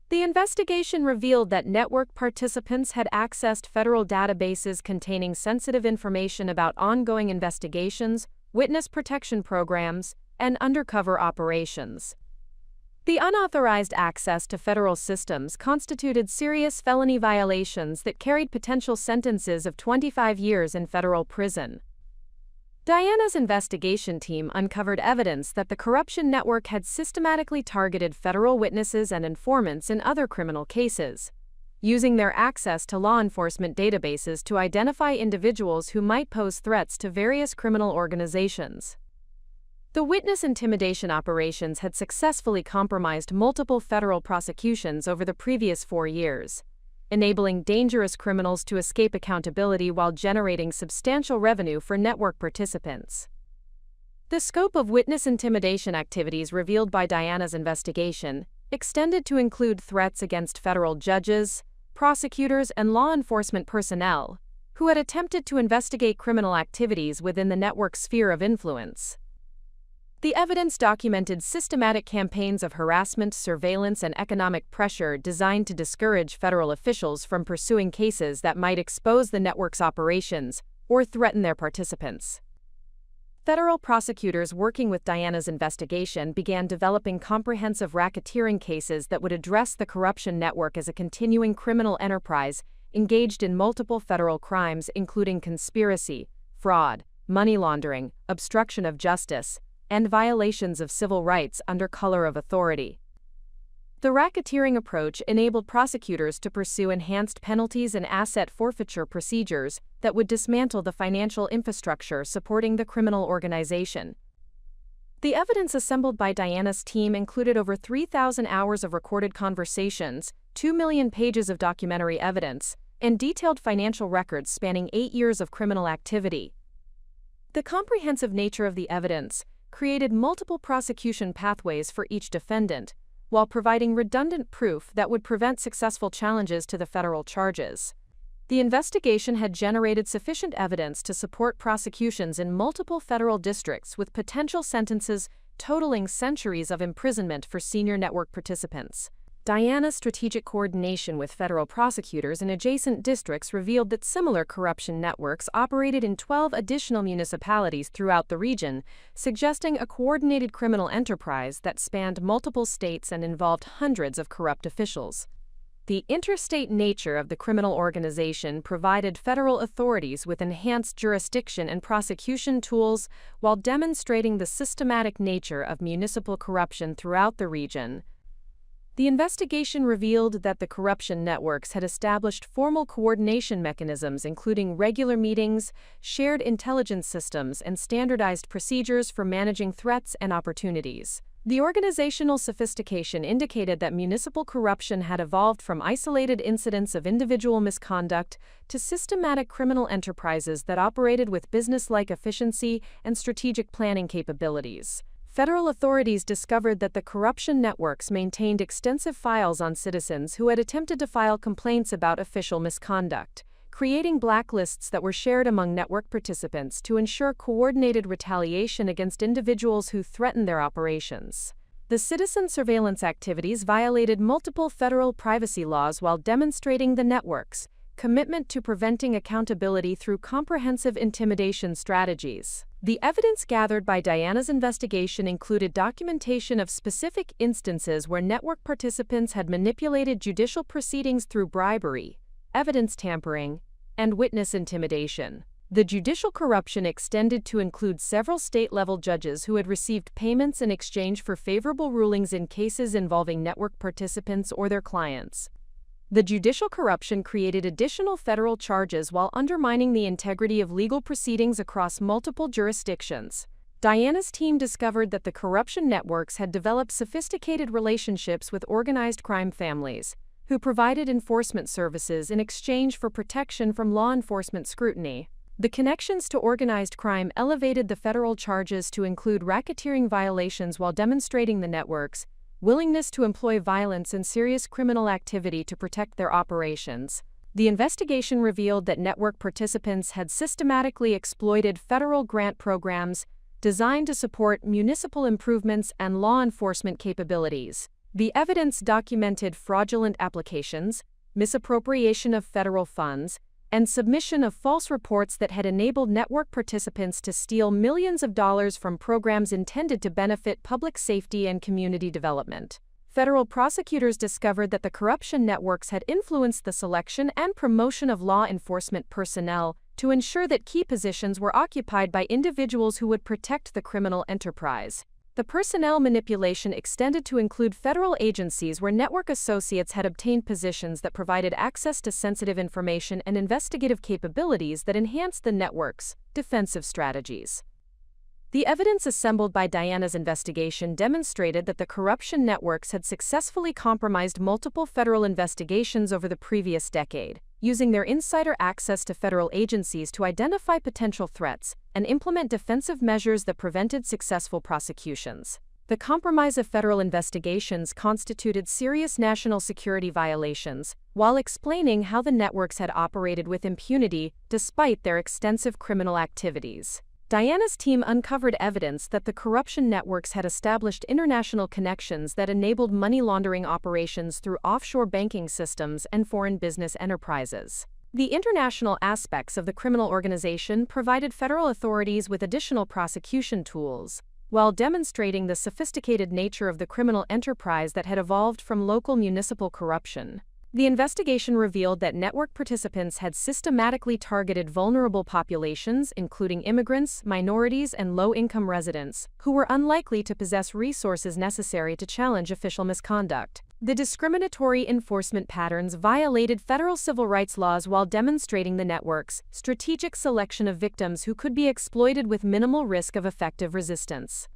[SPEAKER 1] The investigation revealed that network participants had accessed federal databases containing sensitive information about ongoing investigations, witness protection programs, and undercover operations. The unauthorized access to federal systems constituted serious felony violations that carried potential sentences of 25 years in federal prison. Diana's investigation team uncovered evidence that the corruption network had systematically targeted federal witnesses and informants in other criminal cases, using their access to law enforcement databases to identify individuals who might pose threats to various criminal organizations. The witness intimidation operations had successfully compromised multiple federal prosecutions over the previous 4 years, enabling dangerous criminals to escape accountability while generating substantial revenue for network participants. The scope of witness intimidation activities revealed by Diana's investigation extended to include threats against federal judges, prosecutors, and law enforcement personnel who had attempted to investigate criminal activities within the network's sphere of influence. The evidence documented systematic campaigns of harassment, surveillance, and economic pressure designed to discourage federal officials from pursuing cases that might expose the network's operations or threaten their participants. Federal prosecutors working with Diana's investigation began developing comprehensive racketeering cases that would address the corruption network as a continuing criminal enterprise engaged in multiple federal crimes including conspiracy, fraud, money laundering, obstruction of justice, and violations of civil rights under color of authority. The racketeering approach enabled prosecutors to pursue enhanced penalties and asset forfeiture procedures that would dismantle the financial infrastructure supporting the criminal organization. The evidence assembled by Diana's team included over 3,000 hours of recorded conversations, 2 million pages of documentary evidence, and detailed financial records spanning 8 years of criminal activity. The comprehensive nature of the evidence created multiple prosecution pathways for each defendant, while providing redundant proof that would prevent successful challenges to the federal charges. The investigation had generated sufficient evidence to support prosecutions in multiple federal districts with potential sentences totaling centuries of imprisonment for senior network participants. Diana's strategic coordination with federal prosecutors in adjacent districts revealed that similar corruption networks operated in 12 additional municipalities throughout the region, suggesting a coordinated criminal enterprise that spanned multiple states and involved hundreds of corrupt officials. The interstate nature of the criminal organization provided federal authorities with enhanced jurisdiction and prosecution tools while demonstrating the systematic nature of municipal corruption throughout the region. The investigation revealed that the corruption networks had established formal coordination mechanisms including regular meetings, shared intelligence systems, and standardized procedures for managing threats and opportunities. The organizational sophistication indicated that municipal corruption had evolved from isolated incidents of individual misconduct to systematic criminal enterprises that operated with business-like efficiency and strategic planning capabilities. Federal authorities discovered that the corruption networks maintained extensive files on citizens who had attempted to file complaints about official misconduct, creating blacklists that were shared among network participants to ensure coordinated retaliation against individuals who threatened their operations. The citizen surveillance activities violated multiple federal privacy laws while demonstrating the network's commitment to preventing accountability through comprehensive intimidation strategies. The evidence gathered by Diana's investigation included documentation of specific instances where network participants had manipulated judicial proceedings through bribery, evidence tampering, and witness intimidation. The judicial corruption extended to include several state-level judges who had received payments in exchange for favorable rulings in cases involving network participants or their clients. The judicial corruption created additional federal charges while undermining the integrity of legal proceedings across multiple jurisdictions. Diana's team discovered that the corruption networks had developed sophisticated relationships with organized crime families, who provided enforcement services in exchange for protection from law enforcement scrutiny. The connections to organized crime elevated the federal charges to include racketeering violations while demonstrating the networks' willingness to employ violence and serious criminal activity to protect their operations. The investigation revealed that network participants had systematically exploited federal grant programs designed to support municipal improvements and law enforcement capabilities. The evidence documented fraudulent applications, misappropriation of federal funds, and submission of false reports that had enabled network participants to steal millions of dollars from programs intended to benefit public safety and community development. Federal prosecutors discovered that the corruption networks had influenced the selection and promotion of law enforcement personnel to ensure that key positions were occupied by individuals who would protect the criminal enterprise. The personnel manipulation extended to include federal agencies where network associates had obtained positions that provided access to sensitive information and investigative capabilities that enhanced the network's defensive strategies. The evidence assembled by Diana's investigation demonstrated that the corruption networks had successfully compromised multiple federal investigations over the previous decade, using their insider access to federal agencies to identify potential threats and implement defensive measures that prevented successful prosecutions. The compromise of federal investigations constituted serious national security violations, while explaining how the networks had operated with impunity despite their extensive criminal activities. Diana's team uncovered evidence that the corruption networks had established international connections that enabled money laundering operations through offshore banking systems and foreign business enterprises. The international aspects of the criminal organization provided federal authorities with additional prosecution tools, while demonstrating the sophisticated nature of the criminal enterprise that had evolved from local municipal corruption. The investigation revealed that network participants had systematically targeted vulnerable populations, including immigrants, minorities, and low-income residents, who were unlikely to possess resources necessary to challenge official misconduct. The discriminatory enforcement patterns violated federal civil rights laws while demonstrating the network's strategic selection of victims who could be exploited with minimal risk of effective resistance.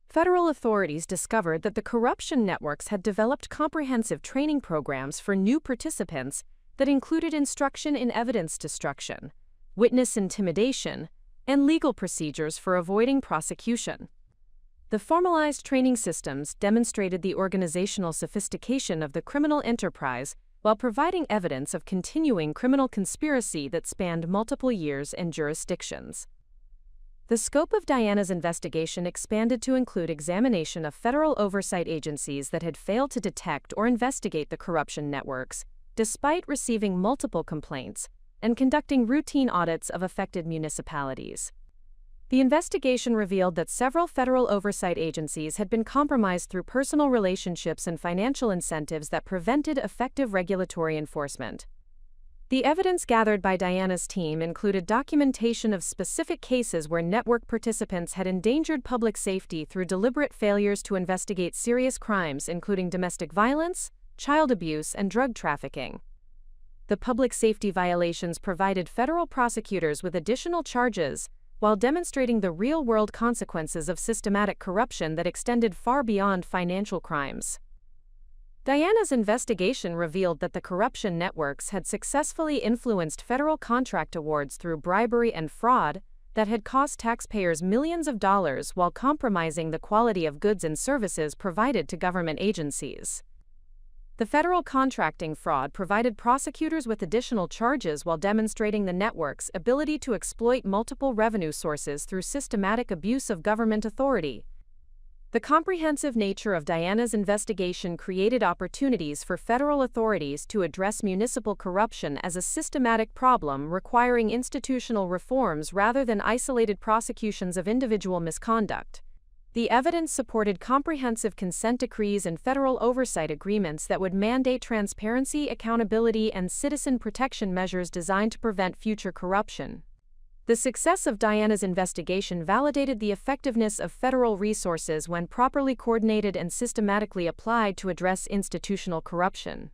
[SPEAKER 1] Federal authorities discovered that the corruption networks had developed comprehensive training programs for new participants that included instruction in evidence destruction, witness intimidation, and legal procedures for avoiding prosecution. The formalized training systems demonstrated the organizational sophistication of the criminal enterprise while providing evidence of continuing criminal conspiracy that spanned multiple years and jurisdictions. The scope of Diana's investigation expanded to include examination of federal oversight agencies that had failed to detect or investigate the corruption networks, despite receiving multiple complaints, and conducting routine audits of affected municipalities. The investigation revealed that several federal oversight agencies had been compromised through personal relationships and financial incentives that prevented effective regulatory enforcement. The evidence gathered by Diana's team included documentation of specific cases where network participants had endangered public safety through deliberate failures to investigate serious crimes, including domestic violence, child abuse, and drug trafficking. The public safety violations provided federal prosecutors with additional charges, while demonstrating the real-world consequences of systematic corruption that extended far beyond financial crimes. Diana's investigation revealed that the corruption networks had successfully influenced federal contract awards through bribery and fraud that had cost taxpayers millions of dollars while compromising the quality of goods and services provided to government agencies. The federal contracting fraud provided prosecutors with additional charges while demonstrating the network's ability to exploit multiple revenue sources through systematic abuse of government authority. The comprehensive nature of Diana's investigation created opportunities for federal authorities to address municipal corruption as a systematic problem requiring institutional reforms rather than isolated prosecutions of individual misconduct. The evidence supported comprehensive consent decrees and federal oversight agreements that would mandate transparency, accountability, and citizen protection measures designed to prevent future corruption. The success of Diana's investigation validated the effectiveness of federal resources when properly coordinated and systematically applied to address institutional corruption.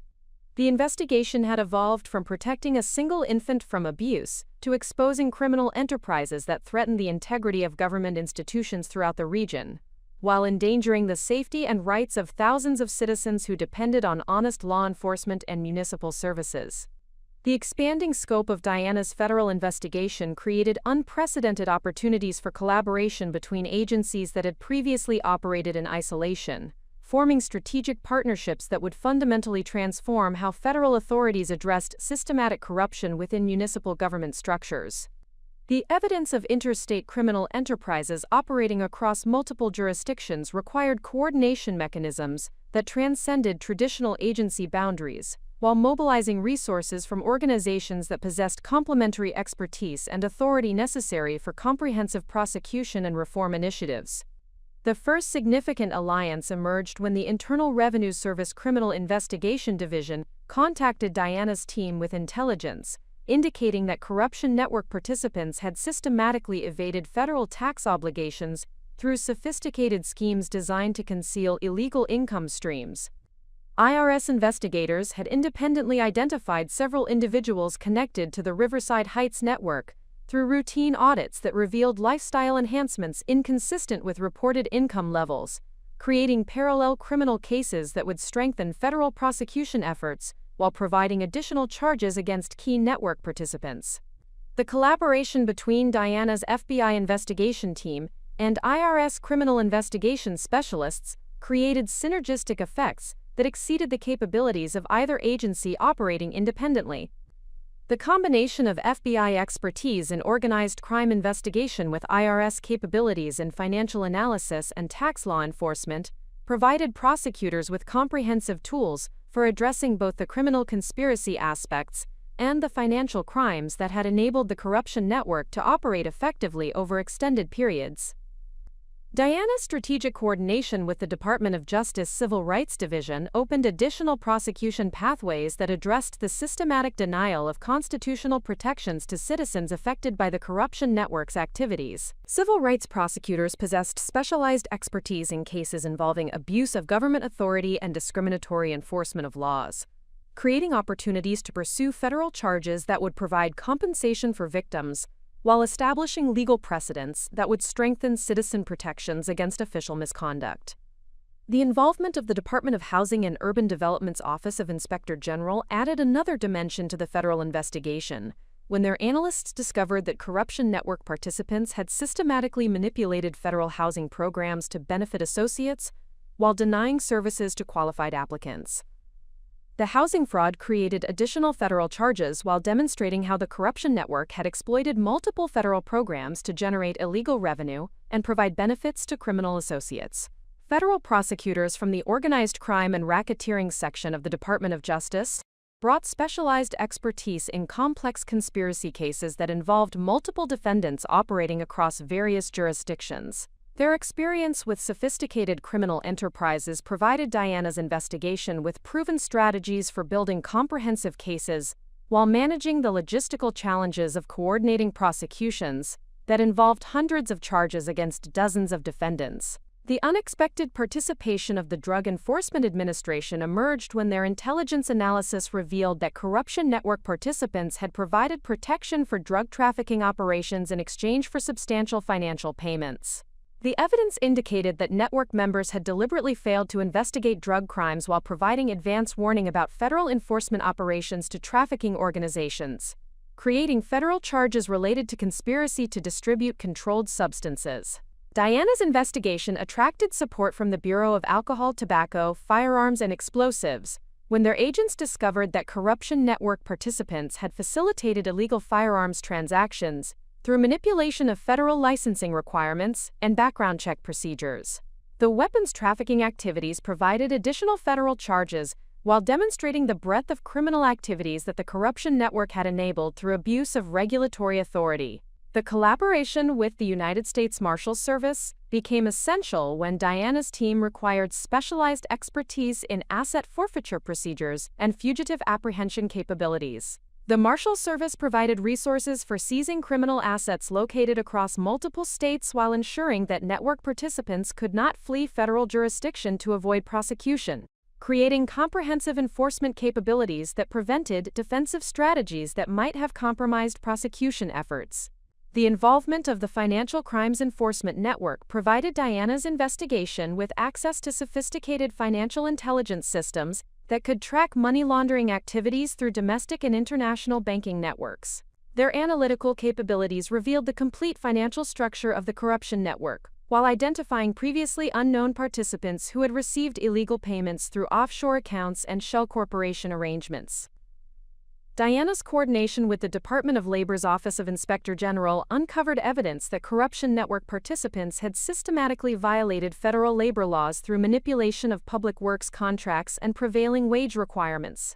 [SPEAKER 1] The investigation had evolved from protecting a single infant from abuse to exposing criminal enterprises that threatened the integrity of government institutions throughout the region, while endangering the safety and rights of thousands of citizens who depended on honest law enforcement and municipal services. The expanding scope of Diana's federal investigation created unprecedented opportunities for collaboration between agencies that had previously operated in isolation, forming strategic partnerships that would fundamentally transform how federal authorities addressed systematic corruption within municipal government structures. The evidence of interstate criminal enterprises operating across multiple jurisdictions required coordination mechanisms that transcended traditional agency boundaries, while mobilizing resources from organizations that possessed complementary expertise and authority necessary for comprehensive prosecution and reform initiatives. The first significant alliance emerged when the Internal Revenue Service Criminal Investigation Division contacted Diana's team with intelligence, indicating that corruption network participants had systematically evaded federal tax obligations through sophisticated schemes designed to conceal illegal income streams. IRS investigators had independently identified several individuals connected to the Riverside Heights network, through routine audits that revealed lifestyle enhancements inconsistent with reported income levels, creating parallel criminal cases that would strengthen federal prosecution efforts while providing additional charges against key network participants. The collaboration between Diana's FBI investigation team and IRS criminal investigation specialists created synergistic effects that exceeded the capabilities of either agency operating independently. The combination of FBI expertise in organized crime investigation with IRS capabilities in financial analysis and tax law enforcement provided prosecutors with comprehensive tools for addressing both the criminal conspiracy aspects and the financial crimes that had enabled the corruption network to operate effectively over extended periods. Diana's strategic coordination with the Department of Justice Civil Rights Division opened additional prosecution pathways that addressed the systematic denial of constitutional protections to citizens affected by the corruption network's activities. Civil rights prosecutors possessed specialized expertise in cases involving abuse of government authority and discriminatory enforcement of laws, creating opportunities to pursue federal charges that would provide compensation for victims, while establishing legal precedents that would strengthen citizen protections against official misconduct. The involvement of the Department of Housing and Urban Development's Office of Inspector General added another dimension to the federal investigation, when their analysts discovered that corruption network participants had systematically manipulated federal housing programs to benefit associates while denying services to qualified applicants. The housing fraud created additional federal charges while demonstrating how the corruption network had exploited multiple federal programs to generate illegal revenue and provide benefits to criminal associates. Federal prosecutors from the Organized Crime and Racketeering section of the Department of Justice brought specialized expertise in complex conspiracy cases that involved multiple defendants operating across various jurisdictions. Their experience with sophisticated criminal enterprises provided Diana's investigation with proven strategies for building comprehensive cases while managing the logistical challenges of coordinating prosecutions that involved hundreds of charges against dozens of defendants. The unexpected participation of the Drug Enforcement Administration emerged when their intelligence analysis revealed that corruption network participants had provided protection for drug trafficking operations in exchange for substantial financial payments. The evidence indicated that network members had deliberately failed to investigate drug crimes while providing advance warning about federal enforcement operations to trafficking organizations, creating federal charges related to conspiracy to distribute controlled substances. Diana's investigation attracted support from the Bureau of Alcohol, Tobacco, Firearms, and Explosives, when their agents discovered that corruption network participants had facilitated illegal firearms transactions through manipulation of federal licensing requirements and background check procedures. The weapons trafficking activities provided additional federal charges while demonstrating the breadth of criminal activities that the corruption network had enabled through abuse of regulatory authority. The collaboration with the United States Marshals Service became essential when Diana's team required specialized expertise in asset forfeiture procedures and fugitive apprehension capabilities. The Marshals Service provided resources for seizing criminal assets located across multiple states while ensuring that network participants could not flee federal jurisdiction to avoid prosecution, creating comprehensive enforcement capabilities that prevented defensive strategies that might have compromised prosecution efforts. The involvement of the Financial Crimes Enforcement Network provided Diana's investigation with access to sophisticated financial intelligence systems that could track money laundering activities through domestic and international banking networks. Their analytical capabilities revealed the complete financial structure of the corruption network, while identifying previously unknown participants who had received illegal payments through offshore accounts and shell corporation arrangements. Diana's coordination with the Department of Labor's Office of Inspector General uncovered evidence that corruption network participants had systematically violated federal labor laws through manipulation of public works contracts and prevailing wage requirements.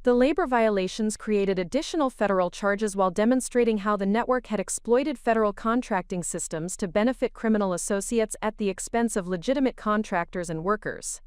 [SPEAKER 1] The labor violations created additional federal charges while demonstrating how the network had exploited federal contracting systems to benefit criminal associates at the expense of legitimate contractors and workers.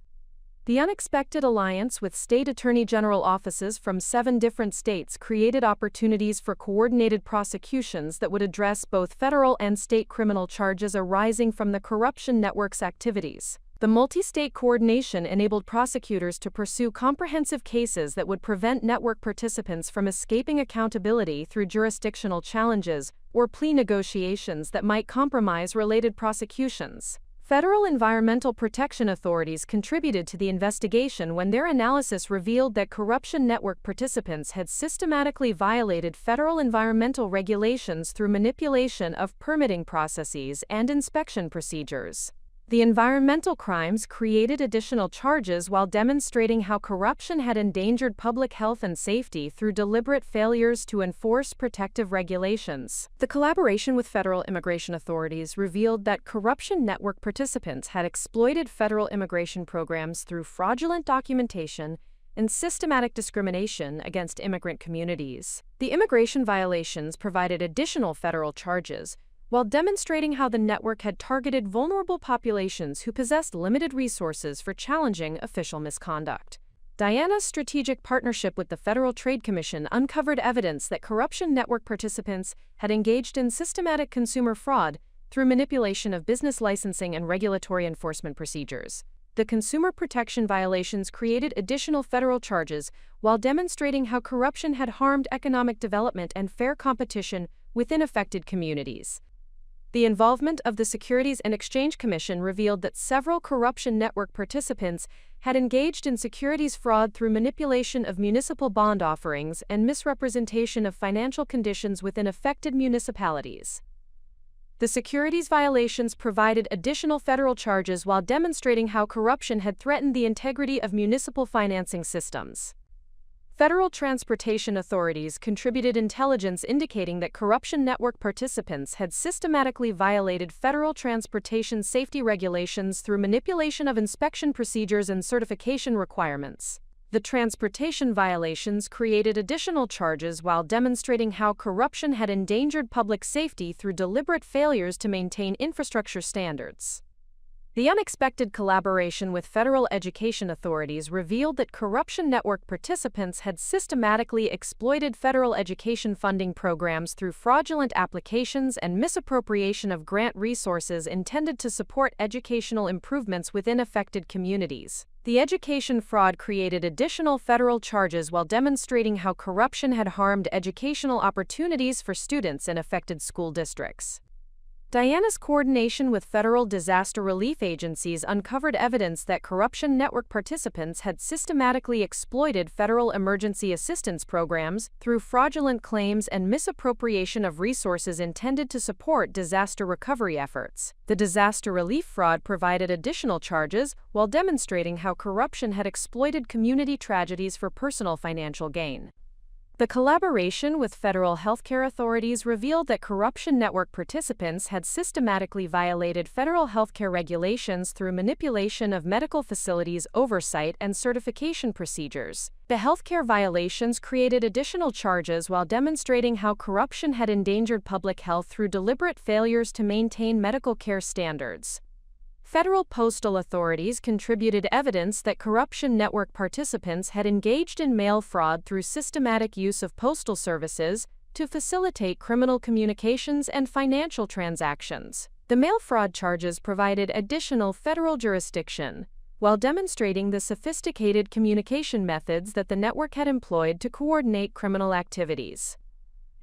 [SPEAKER 1] The unexpected alliance with state attorney general offices from 7 different states created opportunities for coordinated prosecutions that would address both federal and state criminal charges arising from the corruption network's activities. The multi-state coordination enabled prosecutors to pursue comprehensive cases that would prevent network participants from escaping accountability through jurisdictional challenges or plea negotiations that might compromise related prosecutions. Federal environmental protection authorities contributed to the investigation when their analysis revealed that corruption network participants had systematically violated federal environmental regulations through manipulation of permitting processes and inspection procedures. The environmental crimes created additional charges while demonstrating how corruption had endangered public health and safety through deliberate failures to enforce protective regulations. The collaboration with federal immigration authorities revealed that corruption network participants had exploited federal immigration programs through fraudulent documentation and systematic discrimination against immigrant communities. The immigration violations provided additional federal charges, while demonstrating how the network had targeted vulnerable populations who possessed limited resources for challenging official misconduct. Diana's strategic partnership with the Federal Trade Commission uncovered evidence that corruption network participants had engaged in systematic consumer fraud through manipulation of business licensing and regulatory enforcement procedures. The consumer protection violations created additional federal charges while demonstrating how corruption had harmed economic development and fair competition within affected communities. The involvement of the Securities and Exchange Commission revealed that several corruption network participants had engaged in securities fraud through manipulation of municipal bond offerings and misrepresentation of financial conditions within affected municipalities. The securities violations provided additional federal charges while demonstrating how corruption had threatened the integrity of municipal financing systems. Federal transportation authorities contributed intelligence indicating that corruption network participants had systematically violated federal transportation safety regulations through manipulation of inspection procedures and certification requirements. The transportation violations created additional charges while demonstrating how corruption had endangered public safety through deliberate failures to maintain infrastructure standards. The unexpected collaboration with federal education authorities revealed that corruption network participants had systematically exploited federal education funding programs through fraudulent applications and misappropriation of grant resources intended to support educational improvements within affected communities. The education fraud created additional federal charges while demonstrating how corruption had harmed educational opportunities for students in affected school districts. Diana's coordination with federal disaster relief agencies uncovered evidence that corruption network participants had systematically exploited federal emergency assistance programs through fraudulent claims and misappropriation of resources intended to support disaster recovery efforts. The disaster relief fraud provided additional charges while demonstrating how corruption had exploited community tragedies for personal financial gain. The collaboration with federal healthcare authorities revealed that corruption network participants had systematically violated federal healthcare regulations through manipulation of medical facilities' oversight and certification procedures. The healthcare violations created additional charges while demonstrating how corruption had endangered public health through deliberate failures to maintain medical care standards. Federal postal authorities contributed evidence that corruption network participants had engaged in mail fraud through systematic use of postal services to facilitate criminal communications and financial transactions. The mail fraud charges provided additional federal jurisdiction, while demonstrating the sophisticated communication methods that the network had employed to coordinate criminal activities.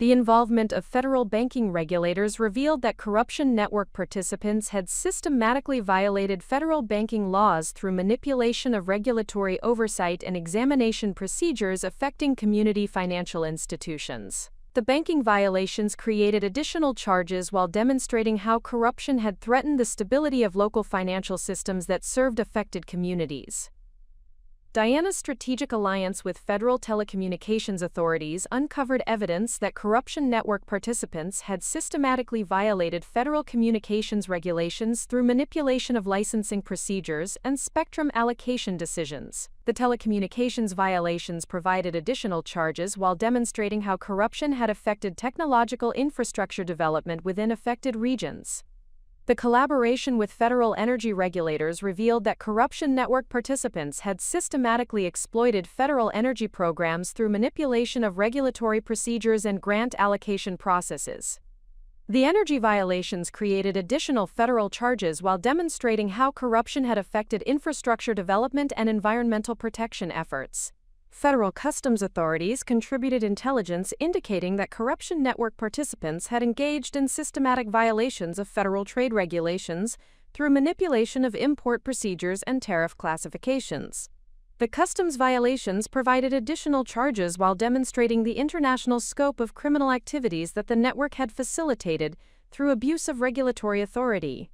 [SPEAKER 1] The involvement of federal banking regulators revealed that corruption network participants had systematically violated federal banking laws through manipulation of regulatory oversight and examination procedures affecting community financial institutions. The banking violations created additional charges while demonstrating how corruption had threatened the stability of local financial systems that served affected communities. Diana's strategic alliance with federal telecommunications authorities uncovered evidence that corruption network participants had systematically violated federal communications regulations through manipulation of licensing procedures and spectrum allocation decisions. The telecommunications violations provided additional charges while demonstrating how corruption had affected technological infrastructure development within affected regions. The collaboration with federal energy regulators revealed that corruption network participants had systematically exploited federal energy programs through manipulation of regulatory procedures and grant allocation processes. The energy violations created additional federal charges while demonstrating how corruption had affected infrastructure development and environmental protection efforts. Federal customs authorities contributed intelligence indicating that corruption network participants had engaged in systematic violations of federal trade regulations through manipulation of import procedures and tariff classifications. The customs violations provided additional charges while demonstrating the international scope of criminal activities that the network had facilitated through abuse of regulatory authority.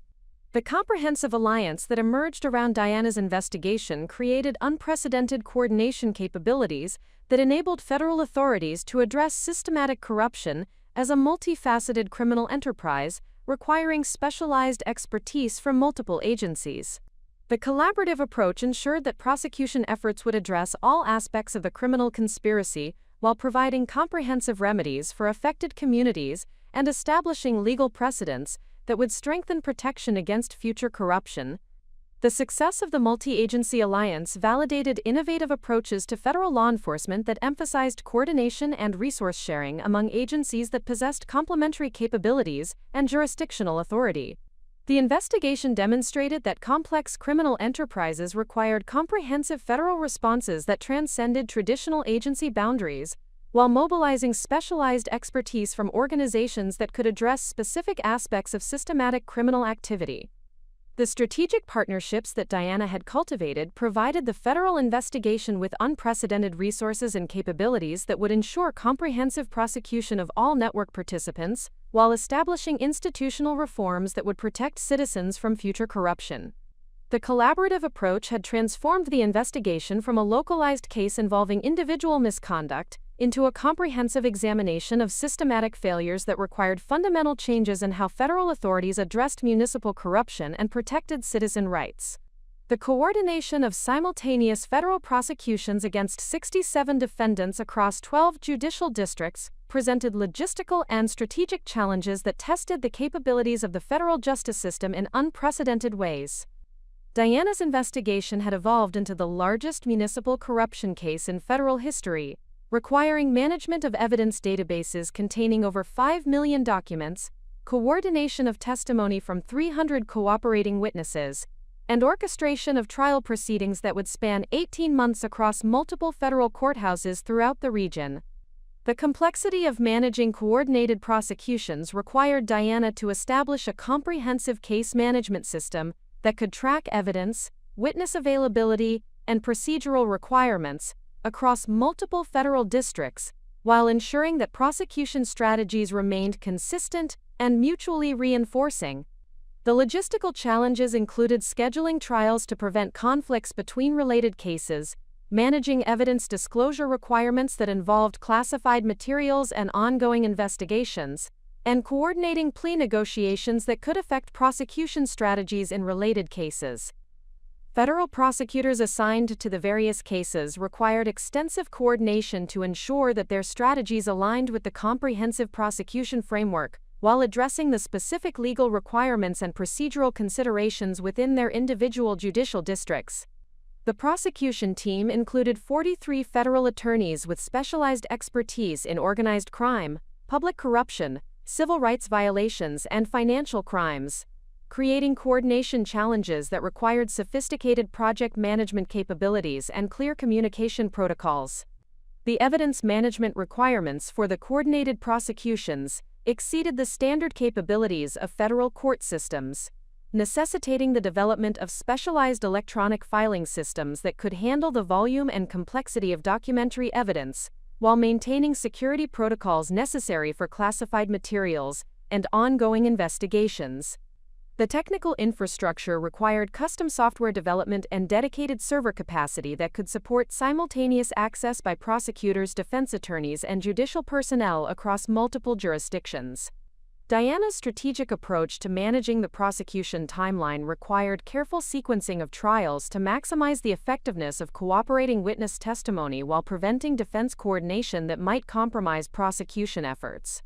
[SPEAKER 1] The comprehensive alliance that emerged around Diana's investigation created unprecedented coordination capabilities that enabled federal authorities to address systematic corruption as a multifaceted criminal enterprise requiring specialized expertise from multiple agencies. The collaborative approach ensured that prosecution efforts would address all aspects of the criminal conspiracy while providing comprehensive remedies for affected communities and establishing legal precedents that would strengthen protection against future corruption. The success of the multi-agency alliance validated innovative approaches to federal law enforcement that emphasized coordination and resource sharing among agencies that possessed complementary capabilities and jurisdictional authority. The investigation demonstrated that complex criminal enterprises required comprehensive federal responses that transcended traditional agency boundaries, while mobilizing specialized expertise from organizations that could address specific aspects of systematic criminal activity. The strategic partnerships that Diana had cultivated provided the federal investigation with unprecedented resources and capabilities that would ensure comprehensive prosecution of all network participants, while establishing institutional reforms that would protect citizens from future corruption. The collaborative approach had transformed the investigation from a localized case involving individual misconduct into a comprehensive examination of systematic failures that required fundamental changes in how federal authorities addressed municipal corruption and protected citizen rights. The coordination of simultaneous federal prosecutions against 67 defendants across 12 judicial districts presented logistical and strategic challenges that tested the capabilities of the federal justice system in unprecedented ways. Diana's investigation had evolved into the largest municipal corruption case in federal history, requiring management of evidence databases containing over 5 million documents, coordination of testimony from 300 cooperating witnesses, and orchestration of trial proceedings that would span 18 months across multiple federal courthouses throughout the region. The complexity of managing coordinated prosecutions required Diana to establish a comprehensive case management system that could track evidence, witness availability, and procedural requirements across multiple federal districts, while ensuring that prosecution strategies remained consistent and mutually reinforcing. The logistical challenges included scheduling trials to prevent conflicts between related cases, managing evidence disclosure requirements that involved classified materials and ongoing investigations, and coordinating plea negotiations that could affect prosecution strategies in related cases. Federal prosecutors assigned to the various cases required extensive coordination to ensure that their strategies aligned with the comprehensive prosecution framework, while addressing the specific legal requirements and procedural considerations within their individual judicial districts. The prosecution team included 43 federal attorneys with specialized expertise in organized crime, public corruption, civil rights violations, and financial crimes, creating coordination challenges that required sophisticated project management capabilities and clear communication protocols. The evidence management requirements for the coordinated prosecutions exceeded the standard capabilities of federal court systems, necessitating the development of specialized electronic filing systems that could handle the volume and complexity of documentary evidence, while maintaining security protocols necessary for classified materials and ongoing investigations. The technical infrastructure required custom software development and dedicated server capacity that could support simultaneous access by prosecutors, defense attorneys, and judicial personnel across multiple jurisdictions. Diana's strategic approach to managing the prosecution timeline required careful sequencing of trials to maximize the effectiveness of cooperating witness testimony while preventing defense coordination that might compromise prosecution efforts.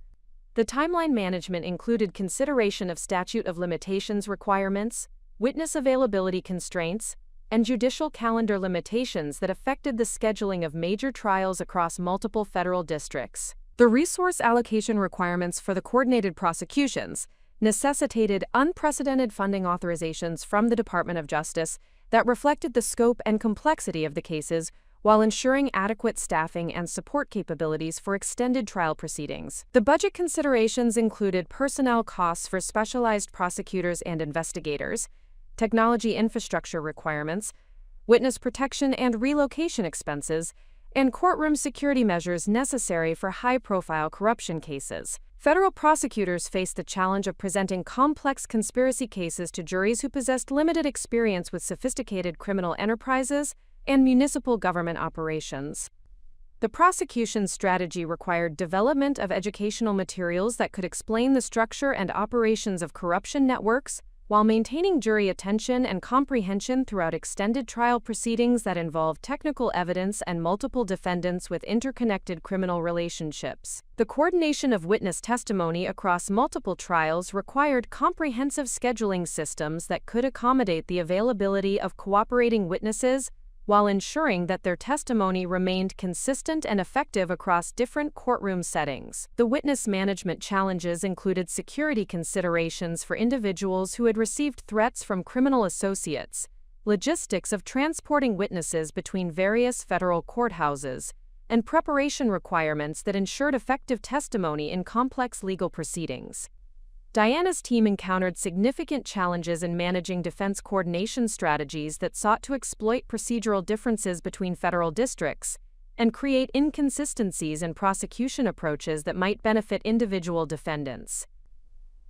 [SPEAKER 1] The timeline management included consideration of statute of limitations requirements, witness availability constraints, and judicial calendar limitations that affected the scheduling of major trials across multiple federal districts. The resource allocation requirements for the coordinated prosecutions necessitated unprecedented funding authorizations from the Department of Justice that reflected the scope and complexity of the cases while ensuring adequate staffing and support capabilities for extended trial proceedings. The budget considerations included personnel costs for specialized prosecutors and investigators, technology infrastructure requirements, witness protection and relocation expenses, and courtroom security measures necessary for high-profile corruption cases. Federal prosecutors faced the challenge of presenting complex conspiracy cases to juries who possessed limited experience with sophisticated criminal enterprises and municipal government operations. The prosecution strategy required development of educational materials that could explain the structure and operations of corruption networks, while maintaining jury attention and comprehension throughout extended trial proceedings that involve technical evidence and multiple defendants with interconnected criminal relationships. The coordination of witness testimony across multiple trials required comprehensive scheduling systems that could accommodate the availability of cooperating witnesses, while ensuring that their testimony remained consistent and effective across different courtroom settings. The witness management challenges included security considerations for individuals who had received threats from criminal associates, logistics of transporting witnesses between various federal courthouses, and preparation requirements that ensured effective testimony in complex legal proceedings. Diana's team encountered significant challenges in managing defense coordination strategies that sought to exploit procedural differences between federal districts and create inconsistencies in prosecution approaches that might benefit individual defendants.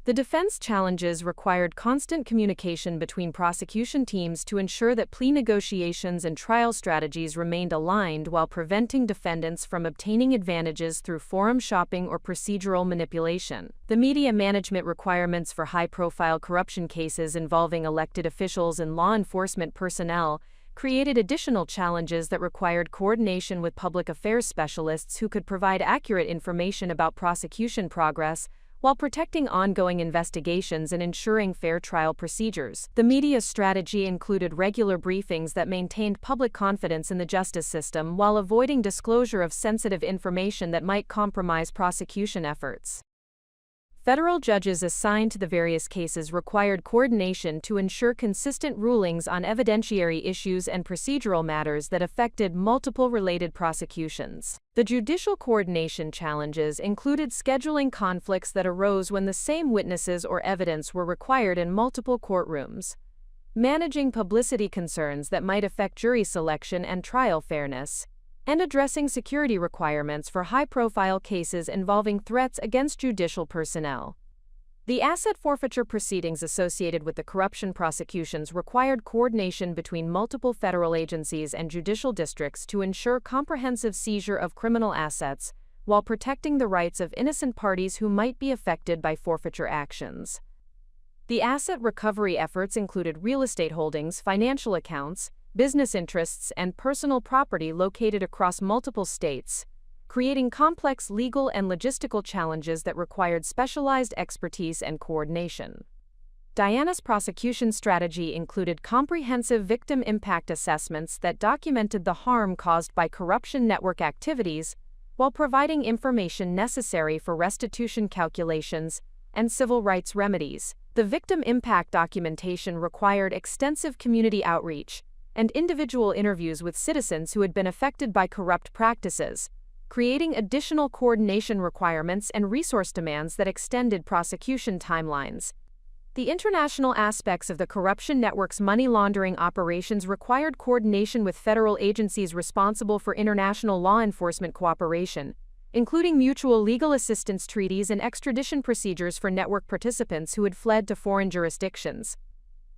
[SPEAKER 1] The defense challenges required constant communication between prosecution teams to ensure that plea negotiations and trial strategies remained aligned while preventing defendants from obtaining advantages through forum shopping or procedural manipulation. The media management requirements for high-profile corruption cases involving elected officials and law enforcement personnel created additional challenges that required coordination with public affairs specialists who could provide accurate information about prosecution progress while protecting ongoing investigations and ensuring fair trial procedures. The media strategy included regular briefings that maintained public confidence in the justice system while avoiding disclosure of sensitive information that might compromise prosecution efforts. Federal judges assigned to the various cases required coordination to ensure consistent rulings on evidentiary issues and procedural matters that affected multiple related prosecutions. The judicial coordination challenges included scheduling conflicts that arose when the same witnesses or evidence were required in multiple courtrooms, managing publicity concerns that might affect jury selection and trial fairness, and addressing security requirements for high-profile cases involving threats against judicial personnel. The asset forfeiture proceedings associated with the corruption prosecutions required coordination between multiple federal agencies and judicial districts to ensure comprehensive seizure of criminal assets while protecting the rights of innocent parties who might be affected by forfeiture actions. The asset recovery efforts included real estate holdings, financial accounts, business interests, and personal property located across multiple states, creating complex legal and logistical challenges that required specialized expertise and coordination. Diana's prosecution strategy included comprehensive victim impact assessments that documented the harm caused by corruption network activities, while providing information necessary for restitution calculations and civil rights remedies. The victim impact documentation required extensive community outreach and individual interviews with citizens who had been affected by corrupt practices, creating additional coordination requirements and resource demands that extended prosecution timelines. The international aspects of the corruption network's money laundering operations required coordination with federal agencies responsible for international law enforcement cooperation, including mutual legal assistance treaties and extradition procedures for network participants who had fled to foreign jurisdictions.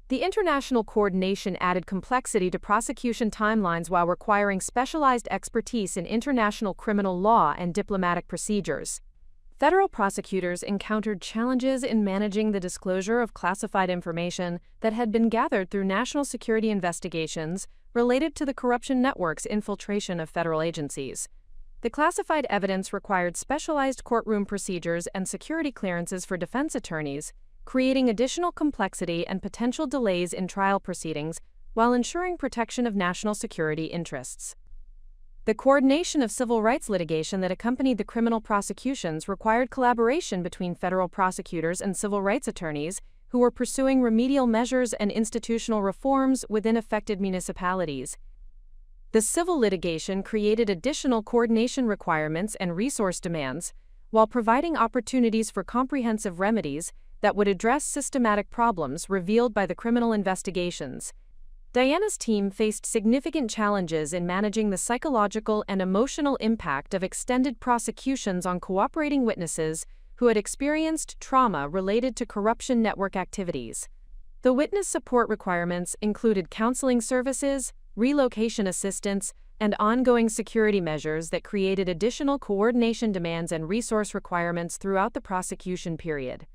[SPEAKER 1] The international coordination added complexity to prosecution timelines while requiring specialized expertise in international criminal law and diplomatic procedures. Federal prosecutors encountered challenges in managing the disclosure of classified information that had been gathered through national security investigations related to the corruption network's infiltration of federal agencies. The classified evidence required specialized courtroom procedures and security clearances for defense attorneys, creating additional complexity and potential delays in trial proceedings while ensuring protection of national security interests. The coordination of civil rights litigation that accompanied the criminal prosecutions required collaboration between federal prosecutors and civil rights attorneys who were pursuing remedial measures and institutional reforms within affected municipalities. The civil litigation created additional coordination requirements and resource demands, while providing opportunities for comprehensive remedies that would address systematic problems revealed by the criminal investigations. Diana's team faced significant challenges in managing the psychological and emotional impact of extended prosecutions on cooperating witnesses who had experienced trauma related to corruption network activities. The witness support requirements included counseling services, relocation assistance, and ongoing security measures that created additional coordination demands and resource requirements throughout the prosecution period.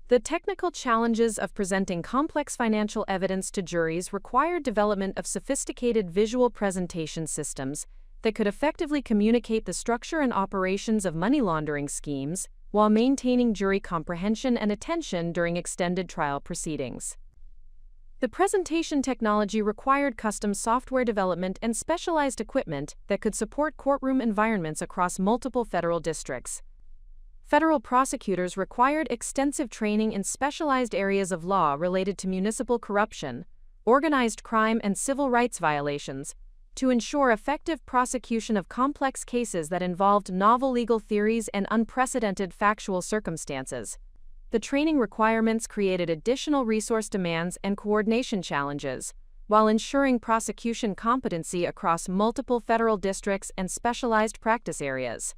[SPEAKER 1] The technical challenges of presenting complex financial evidence to juries required development of sophisticated visual presentation systems that could effectively communicate the structure and operations of money laundering schemes while maintaining jury comprehension and attention during extended trial proceedings. The presentation technology required custom software development and specialized equipment that could support courtroom environments across multiple federal districts. Federal prosecutors required extensive training in specialized areas of law related to municipal corruption, organized crime, and civil rights violations to ensure effective prosecution of complex cases that involved novel legal theories and unprecedented factual circumstances. The training requirements created additional resource demands and coordination challenges, while ensuring prosecution competency across multiple federal districts and specialized practice areas.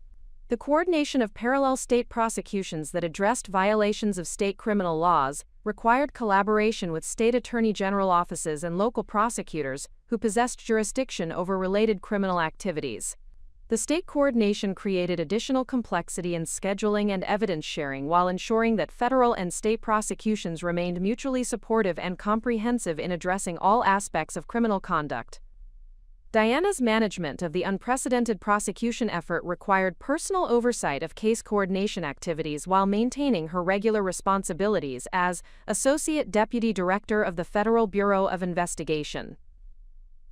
[SPEAKER 1] The coordination of parallel state prosecutions that addressed violations of state criminal laws required collaboration with state attorney general offices and local prosecutors who possessed jurisdiction over related criminal activities. The state coordination created additional complexity in scheduling and evidence sharing while ensuring that federal and state prosecutions remained mutually supportive and comprehensive in addressing all aspects of criminal conduct. Diana's management of the unprecedented prosecution effort required personal oversight of case coordination activities while maintaining her regular responsibilities as Associate Deputy Director of the Federal Bureau of Investigation.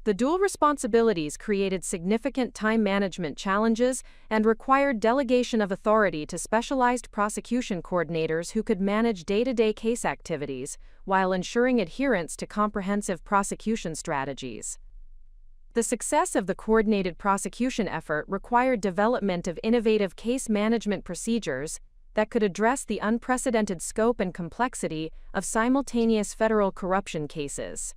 [SPEAKER 1] The dual responsibilities created significant time management challenges and required delegation of authority to specialized prosecution coordinators who could manage day-to-day case activities while ensuring adherence to comprehensive prosecution strategies. The success of the coordinated prosecution effort required development of innovative case management procedures that could address the unprecedented scope and complexity of simultaneous federal corruption cases.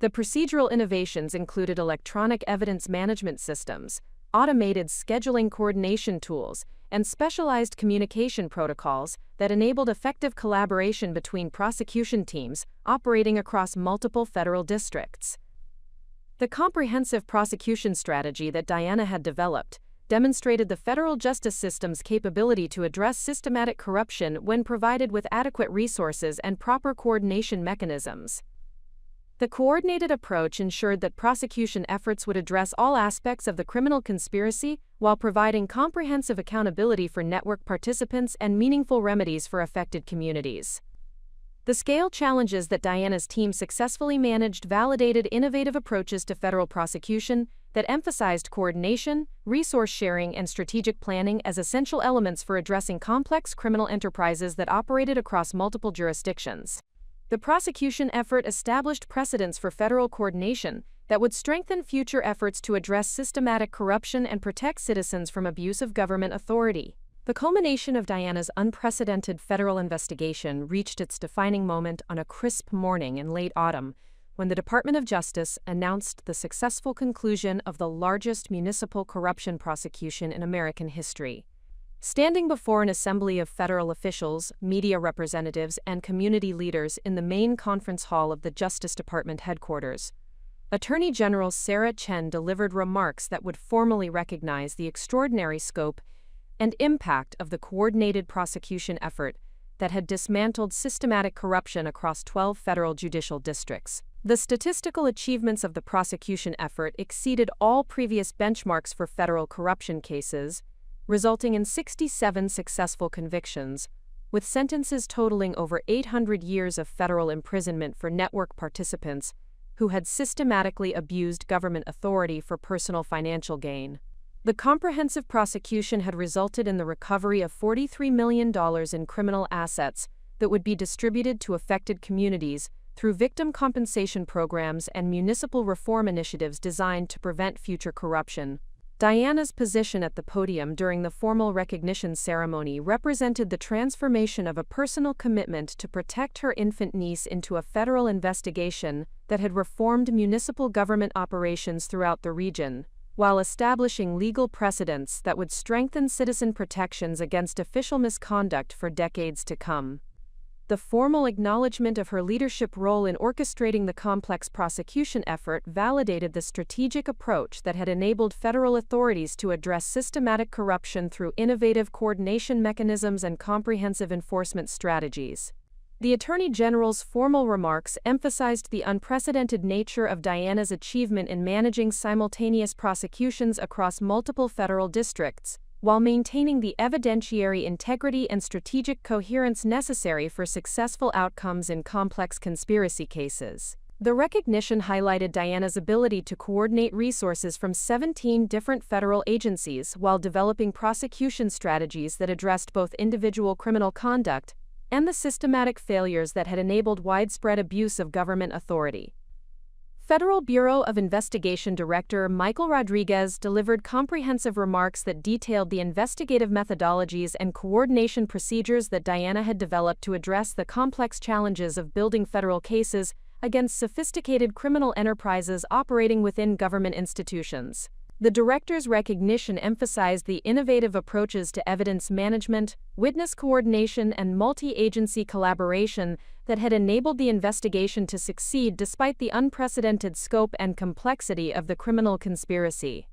[SPEAKER 1] The procedural innovations included electronic evidence management systems, automated scheduling coordination tools, and specialized communication protocols that enabled effective collaboration between prosecution teams operating across multiple federal districts. The comprehensive prosecution strategy that Diana had developed demonstrated the federal justice system's capability to address systematic corruption when provided with adequate resources and proper coordination mechanisms. The coordinated approach ensured that prosecution efforts would address all aspects of the criminal conspiracy while providing comprehensive accountability for network participants and meaningful remedies for affected communities. The scale challenges that Diana's team successfully managed validated innovative approaches to federal prosecution that emphasized coordination, resource sharing, and strategic planning as essential elements for addressing complex criminal enterprises that operated across multiple jurisdictions. The prosecution effort established precedents for federal coordination that would strengthen future efforts to address systematic corruption and protect citizens from abuse of government authority. The culmination of Diana's unprecedented federal investigation reached its defining moment on a crisp morning in late autumn, when the Department of Justice announced the successful conclusion of the largest municipal corruption prosecution in American history. Standing before an assembly of federal officials, media representatives, and community leaders in the main conference hall of the Justice Department headquarters, Attorney General Sarah Chen delivered remarks that would formally recognize the extraordinary scope and impact of the coordinated prosecution effort that had dismantled systematic corruption across 12 federal judicial districts. The statistical achievements of the prosecution effort exceeded all previous benchmarks for federal corruption cases, resulting in 67 successful convictions, with sentences totaling over 800 years of federal imprisonment for network participants who had systematically abused government authority for personal financial gain. The comprehensive prosecution had resulted in the recovery of $43 million in criminal assets that would be distributed to affected communities through victim compensation programs and municipal reform initiatives designed to prevent future corruption. Diana's position at the podium during the formal recognition ceremony represented the transformation of a personal commitment to protect her infant niece into a federal investigation that had reformed municipal government operations throughout the region, while establishing legal precedents that would strengthen citizen protections against official misconduct for decades to come. The formal acknowledgement of her leadership role in orchestrating the complex prosecution effort validated the strategic approach that had enabled federal authorities to address systematic corruption through innovative coordination mechanisms and comprehensive enforcement strategies. The Attorney General's formal remarks emphasized the unprecedented nature of Diana's achievement in managing simultaneous prosecutions across multiple federal districts, while maintaining the evidentiary integrity and strategic coherence necessary for successful outcomes in complex conspiracy cases. The recognition highlighted Diana's ability to coordinate resources from 17 different federal agencies while developing prosecution strategies that addressed both individual criminal conduct and the systematic failures that had enabled widespread abuse of government authority. Federal Bureau of Investigation Director Michael Rodriguez delivered comprehensive remarks that detailed the investigative methodologies and coordination procedures that Diana had developed to address the complex challenges of building federal cases against sophisticated criminal enterprises operating within government institutions. The director's recognition emphasized the innovative approaches to evidence management, witness coordination, and multi-agency collaboration that had enabled the investigation to succeed despite the unprecedented scope and complexity of the criminal conspiracy.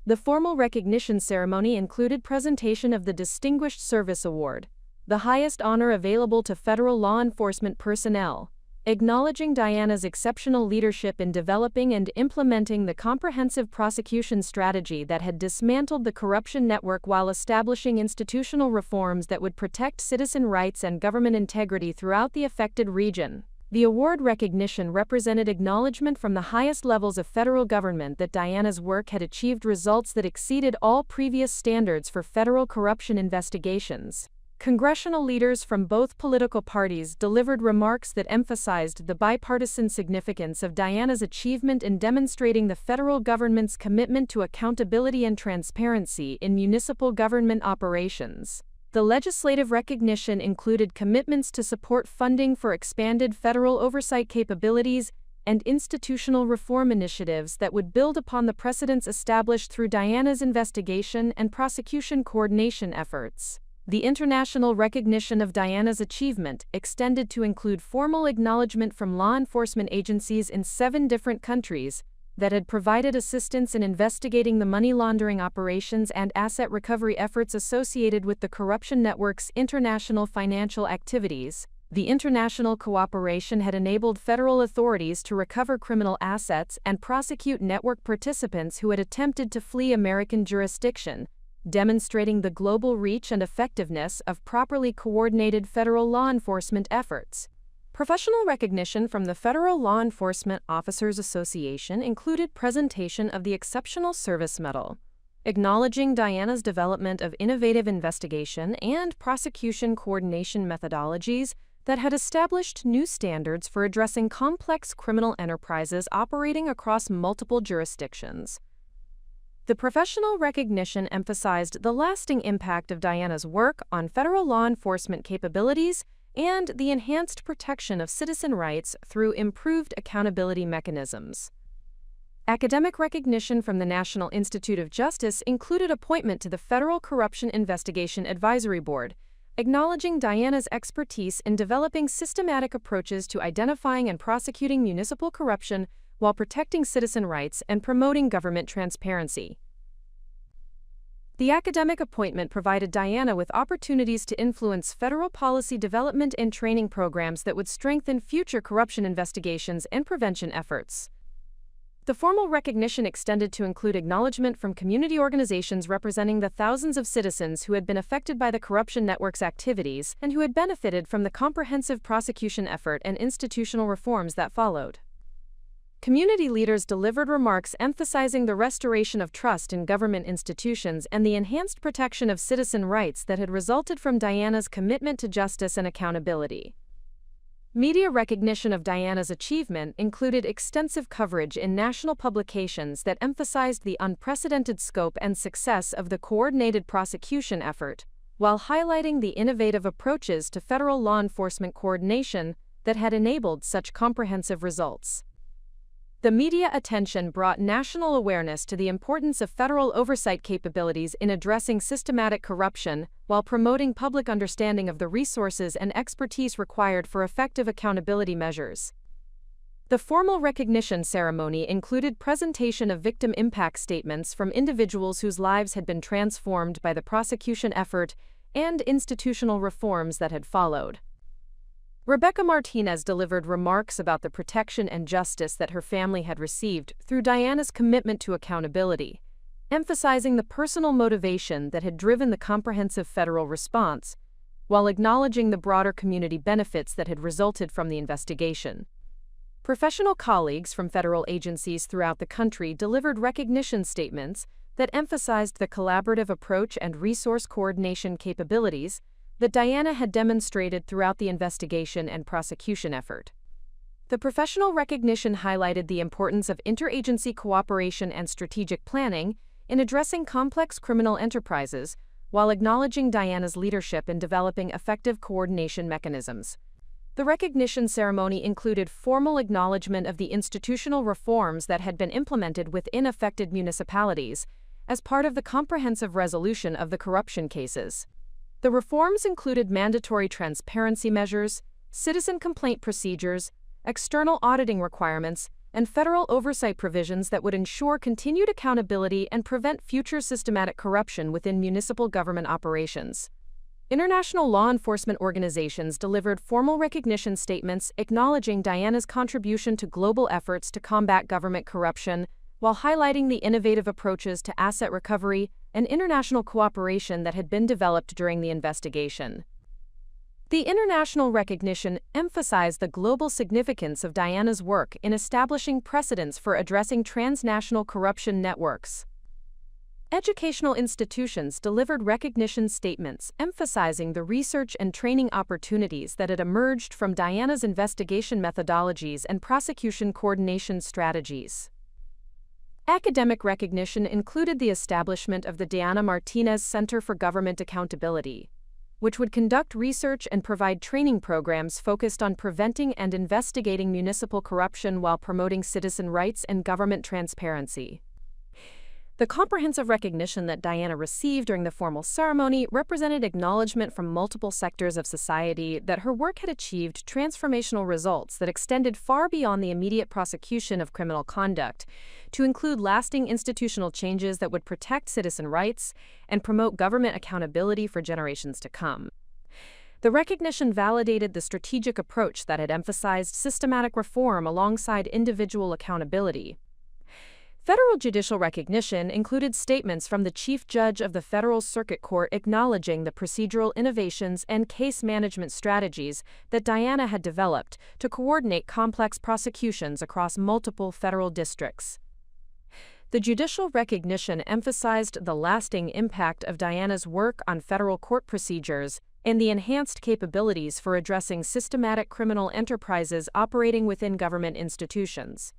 [SPEAKER 1] The formal recognition ceremony included presentation of the Distinguished Service Award, the highest honor available to federal law enforcement personnel, acknowledging Diana's exceptional leadership in developing and implementing the comprehensive prosecution strategy that had dismantled the corruption network while establishing institutional reforms that would protect citizen rights and government integrity throughout the affected region. The award recognition represented acknowledgement from the highest levels of federal government that Diana's work had achieved results that exceeded all previous standards for federal corruption investigations. Congressional leaders from both political parties delivered remarks that emphasized the bipartisan significance of Diana's achievement in demonstrating the federal government's commitment to accountability and transparency in municipal government operations. The legislative recognition included commitments to support funding for expanded federal oversight capabilities and institutional reform initiatives that would build upon the precedents established through Diana's investigation and prosecution coordination efforts. The international recognition of Diana's achievement extended to include formal acknowledgement from law enforcement agencies in 7 different countries that had provided assistance in investigating the money laundering operations and asset recovery efforts associated with the corruption network's international financial activities. The international cooperation had enabled federal authorities to recover criminal assets and prosecute network participants who had attempted to flee American jurisdiction, demonstrating the global reach and effectiveness of properly coordinated federal law enforcement efforts. Professional recognition from the Federal Law Enforcement Officers Association included presentation of the Exceptional Service Medal, acknowledging Diana's development of innovative investigation and prosecution coordination methodologies that had established new standards for addressing complex criminal enterprises operating across multiple jurisdictions. The professional recognition emphasized the lasting impact of Diana's work on federal law enforcement capabilities and the enhanced protection of citizen rights through improved accountability mechanisms. Academic recognition from the National Institute of Justice included appointment to the Federal Corruption Investigation Advisory Board, acknowledging Diana's expertise in developing systematic approaches to identifying and prosecuting municipal corruption while protecting citizen rights and promoting government transparency. The academic appointment provided Diana with opportunities to influence federal policy development and training programs that would strengthen future corruption investigations and prevention efforts. The formal recognition extended to include acknowledgement from community organizations representing the thousands of citizens who had been affected by the corruption network's activities and who had benefited from the comprehensive prosecution effort and institutional reforms that followed. Community leaders delivered remarks emphasizing the restoration of trust in government institutions and the enhanced protection of citizen rights that had resulted from Diana's commitment to justice and accountability. Media recognition of Diana's achievement included extensive coverage in national publications that emphasized the unprecedented scope and success of the coordinated prosecution effort, while highlighting the innovative approaches to federal law enforcement coordination that had enabled such comprehensive results. The media attention brought national awareness to the importance of federal oversight capabilities in addressing systematic corruption, while promoting public understanding of the resources and expertise required for effective accountability measures. The formal recognition ceremony included presentation of victim impact statements from individuals whose lives had been transformed by the prosecution effort and institutional reforms that had followed. Rebecca Martinez delivered remarks about the protection and justice that her family had received through Diana's commitment to accountability, emphasizing the personal motivation that had driven the comprehensive federal response, while acknowledging the broader community benefits that had resulted from the investigation. Professional colleagues from federal agencies throughout the country delivered recognition statements that emphasized the collaborative approach and resource coordination capabilities that Diana had demonstrated throughout the investigation and prosecution effort. The professional recognition highlighted the importance of interagency cooperation and strategic planning in addressing complex criminal enterprises, while acknowledging Diana's leadership in developing effective coordination mechanisms. The recognition ceremony included formal acknowledgement of the institutional reforms that had been implemented within affected municipalities as part of the comprehensive resolution of the corruption cases. The reforms included mandatory transparency measures, citizen complaint procedures, external auditing requirements, and federal oversight provisions that would ensure continued accountability and prevent future systematic corruption within municipal government operations. International law enforcement organizations delivered formal recognition statements acknowledging Diana's contribution to global efforts to combat government corruption, while highlighting the innovative approaches to asset recovery and international cooperation that had been developed during the investigation. The international recognition emphasized the global significance of Diana's work in establishing precedents for addressing transnational corruption networks. Educational institutions delivered recognition statements emphasizing the research and training opportunities that had emerged from Diana's investigation methodologies and prosecution coordination strategies. Academic recognition included the establishment of the Diana Martinez Center for Government Accountability, which would conduct research and provide training programs focused on preventing and investigating municipal corruption while promoting citizen rights and government transparency. The comprehensive recognition that Diana received during the formal ceremony represented acknowledgement from multiple sectors of society that her work had achieved transformational results that extended far beyond the immediate prosecution of criminal conduct, to include lasting institutional changes that would protect citizen rights and promote government accountability for generations to come. The recognition validated the strategic approach that had emphasized systematic reform alongside individual accountability. Federal judicial recognition included statements from the Chief Judge of the Federal Circuit Court acknowledging the procedural innovations and case management strategies that Diana had developed to coordinate complex prosecutions across multiple federal districts. The judicial recognition emphasized the lasting impact of Diana's work on federal court procedures and the enhanced capabilities for addressing systematic criminal enterprises operating within government institutions.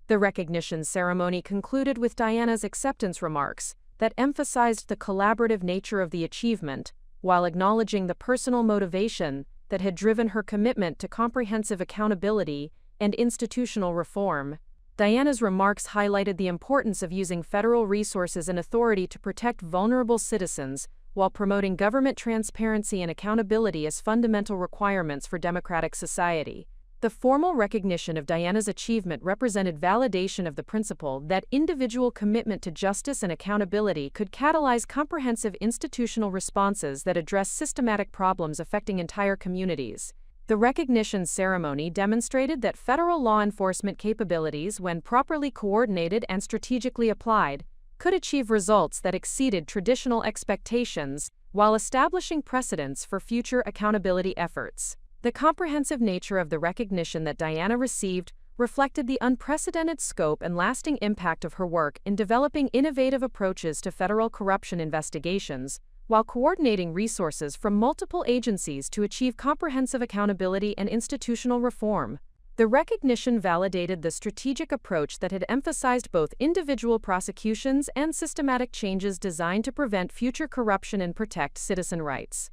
[SPEAKER 1] The recognition ceremony concluded with Diana's acceptance remarks that emphasized the collaborative nature of the achievement, while acknowledging the personal motivation that had driven her commitment to comprehensive accountability and institutional reform. Diana's remarks highlighted the importance of using federal resources and authority to protect vulnerable citizens, while promoting government transparency and accountability as fundamental requirements for democratic society. The formal recognition of Diana's achievement represented validation of the principle that individual commitment to justice and accountability could catalyze comprehensive institutional responses that address systematic problems affecting entire communities. The recognition ceremony demonstrated that federal law enforcement capabilities, when properly coordinated and strategically applied, could achieve results that exceeded traditional expectations, while establishing precedents for future accountability efforts. The comprehensive nature of the recognition that Diana received reflected the unprecedented scope and lasting impact of her work in developing innovative approaches to federal corruption investigations, while coordinating resources from multiple agencies to achieve comprehensive accountability and institutional reform. The recognition validated the strategic approach that had emphasized both individual prosecutions and systematic changes designed to prevent future corruption and protect citizen rights.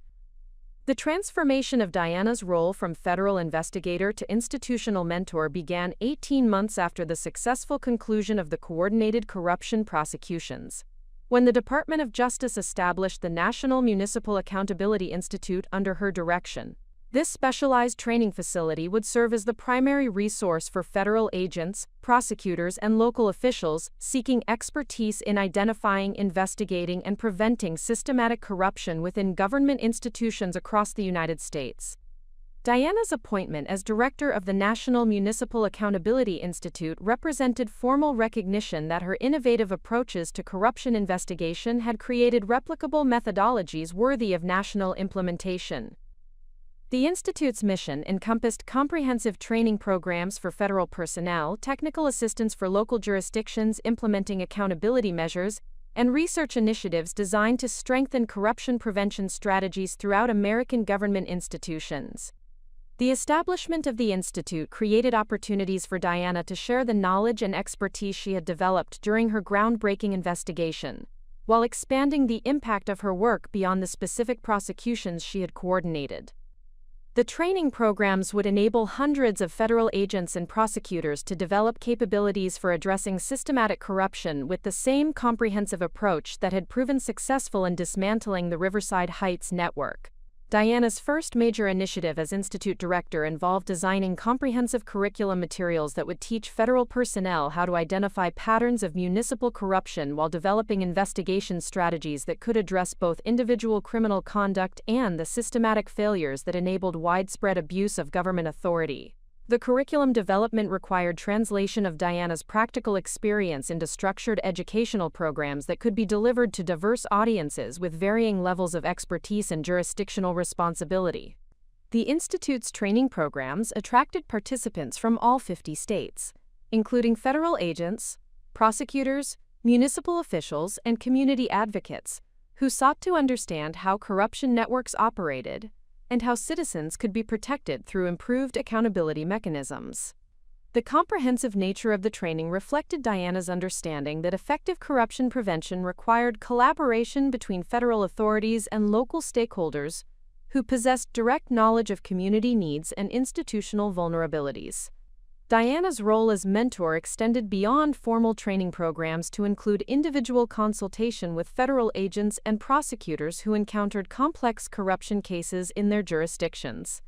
[SPEAKER 1] The transformation of Diana's role from federal investigator to institutional mentor began 18 months after the successful conclusion of the coordinated corruption prosecutions, when the Department of Justice established the National Municipal Accountability Institute under her direction. This specialized training facility would serve as the primary resource for federal agents, prosecutors, and local officials seeking expertise in identifying, investigating, and preventing systematic corruption within government institutions across the United States. Diana's appointment as director of the National Municipal Accountability Institute represented formal recognition that her innovative approaches to corruption investigation had created replicable methodologies worthy of national implementation. The Institute's mission encompassed comprehensive training programs for federal personnel, technical assistance for local jurisdictions implementing accountability measures, and research initiatives designed to strengthen corruption prevention strategies throughout American government institutions. The establishment of the Institute created opportunities for Diana to share the knowledge and expertise she had developed during her groundbreaking investigation, while expanding the impact of her work beyond the specific prosecutions she had coordinated. The training programs would enable hundreds of federal agents and prosecutors to develop capabilities for addressing systematic corruption with the same comprehensive approach that had proven successful in dismantling the Riverside Heights network. Diana's first major initiative as Institute director involved designing comprehensive curriculum materials that would teach federal personnel how to identify patterns of municipal corruption while developing investigation strategies that could address both individual criminal conduct and the systematic failures that enabled widespread abuse of government authority. The curriculum development required translation of Diana's practical experience into structured educational programs that could be delivered to diverse audiences with varying levels of expertise and jurisdictional responsibility. The Institute's training programs attracted participants from all 50 states, including federal agents, prosecutors, municipal officials, and community advocates, who sought to understand how corruption networks operated and how citizens could be protected through improved accountability mechanisms. The comprehensive nature of the training reflected Diana's understanding that effective corruption prevention required collaboration between federal authorities and local stakeholders who possessed direct knowledge of community needs and institutional vulnerabilities. Diana's role as mentor extended beyond formal training programs to include individual consultation with federal agents and prosecutors who encountered complex corruption cases in their jurisdictions.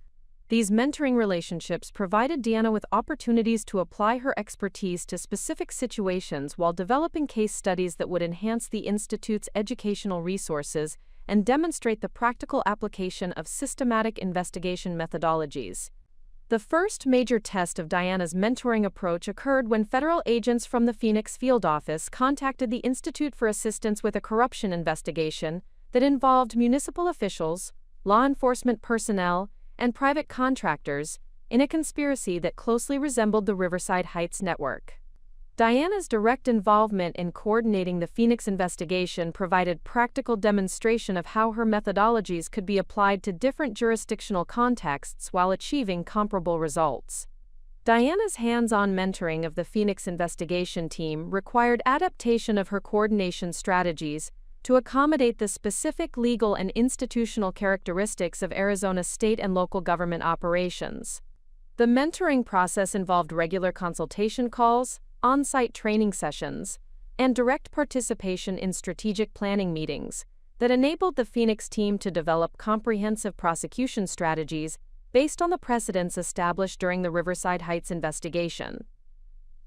[SPEAKER 1] These mentoring relationships provided Diana with opportunities to apply her expertise to specific situations while developing case studies that would enhance the Institute's educational resources and demonstrate the practical application of systematic investigation methodologies. The first major test of Diana's mentoring approach occurred when federal agents from the Phoenix field office contacted the Institute for assistance with a corruption investigation that involved municipal officials, law enforcement personnel, and private contractors in a conspiracy that closely resembled the Riverside Heights network. Diana's direct involvement in coordinating the Phoenix investigation provided practical demonstration of how her methodologies could be applied to different jurisdictional contexts while achieving comparable results. Diana's hands-on mentoring of the Phoenix investigation team required adaptation of her coordination strategies to accommodate the specific legal and institutional characteristics of Arizona's state and local government operations. The mentoring process involved regular consultation calls, on-site training sessions, and direct participation in strategic planning meetings that enabled the Phoenix team to develop comprehensive prosecution strategies based on the precedents established during the Riverside Heights investigation.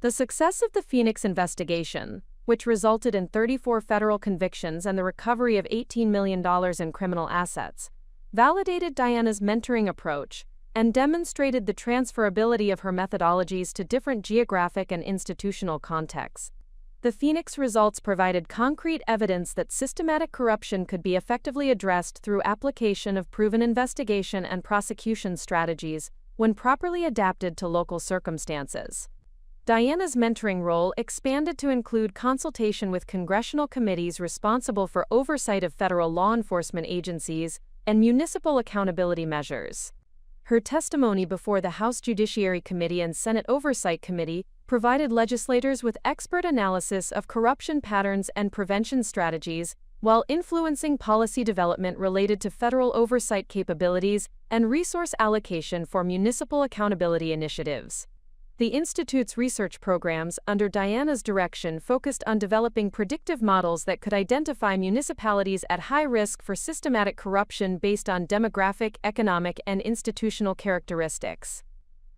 [SPEAKER 1] The success of the Phoenix investigation, which resulted in 34 federal convictions and the recovery of $18 million in criminal assets, validated Diana's mentoring approach and demonstrated the transferability of her methodologies to different geographic and institutional contexts. The Phoenix results provided concrete evidence that systematic corruption could be effectively addressed through application of proven investigation and prosecution strategies when properly adapted to local circumstances. Diana's mentoring role expanded to include consultation with congressional committees responsible for oversight of federal law enforcement agencies and municipal accountability measures. Her testimony before the House Judiciary Committee and Senate Oversight Committee provided legislators with expert analysis of corruption patterns and prevention strategies, while influencing policy development related to federal oversight capabilities and resource allocation for municipal accountability initiatives. The Institute's research programs, under Diana's direction, focused on developing predictive models that could identify municipalities at high risk for systematic corruption based on demographic, economic, and institutional characteristics.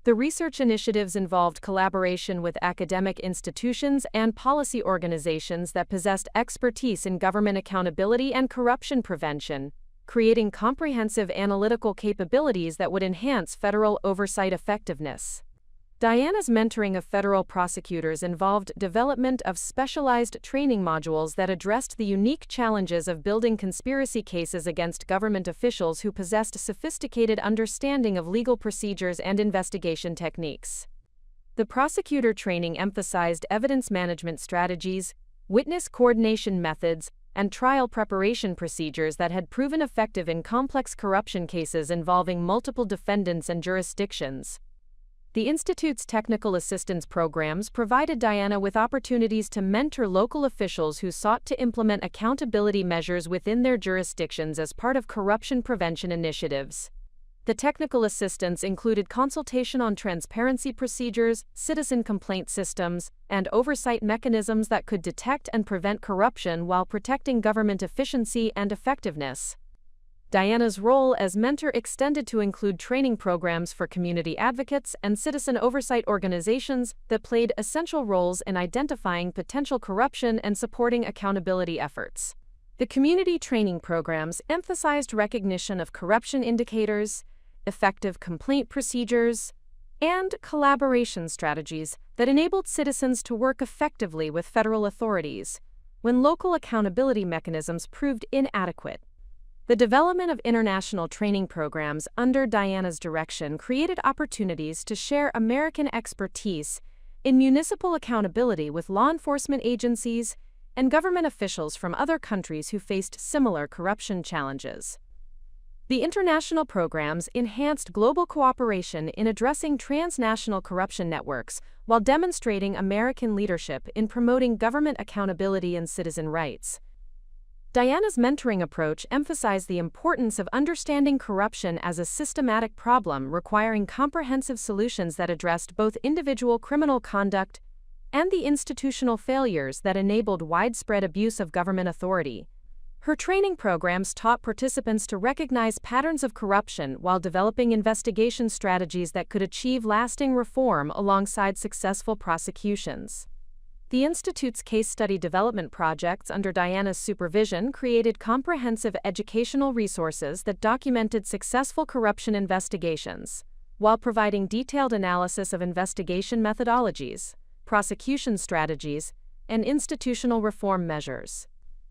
[SPEAKER 1] The research initiatives involved collaboration with academic institutions and policy organizations that possessed expertise in government accountability and corruption prevention, creating comprehensive analytical capabilities that would enhance federal oversight effectiveness. Diana's mentoring of federal prosecutors involved development of specialized training modules that addressed the unique challenges of building conspiracy cases against government officials who possessed sophisticated understanding of legal procedures and investigation techniques. The prosecutor training emphasized evidence management strategies, witness coordination methods, and trial preparation procedures that had proven effective in complex corruption cases involving multiple defendants and jurisdictions. The Institute's technical assistance programs provided Diana with opportunities to mentor local officials who sought to implement accountability measures within their jurisdictions as part of corruption prevention initiatives. The technical assistance included consultation on transparency procedures, citizen complaint systems, and oversight mechanisms that could detect and prevent corruption while protecting government efficiency and effectiveness. Diana's role as mentor extended to include training programs for community advocates and citizen oversight organizations that played essential roles in identifying potential corruption and supporting accountability efforts. The community training programs emphasized recognition of corruption indicators, effective complaint procedures, and collaboration strategies that enabled citizens to work effectively with federal authorities when local accountability mechanisms proved inadequate. The development of international training programs under Diana's direction created opportunities to share American expertise in municipal accountability with law enforcement agencies and government officials from other countries who faced similar corruption challenges. The international programs enhanced global cooperation in addressing transnational corruption networks while demonstrating American leadership in promoting government accountability and citizen rights. Diana's mentoring approach emphasized the importance of understanding corruption as a systematic problem requiring comprehensive solutions that addressed both individual criminal conduct and the institutional failures that enabled widespread abuse of government authority. Her training programs taught participants to recognize patterns of corruption while developing investigation strategies that could achieve lasting reform alongside successful prosecutions. The Institute's case study development projects under Diana's supervision created comprehensive educational resources that documented successful corruption investigations, while providing detailed analysis of investigation methodologies, prosecution strategies, and institutional reform measures.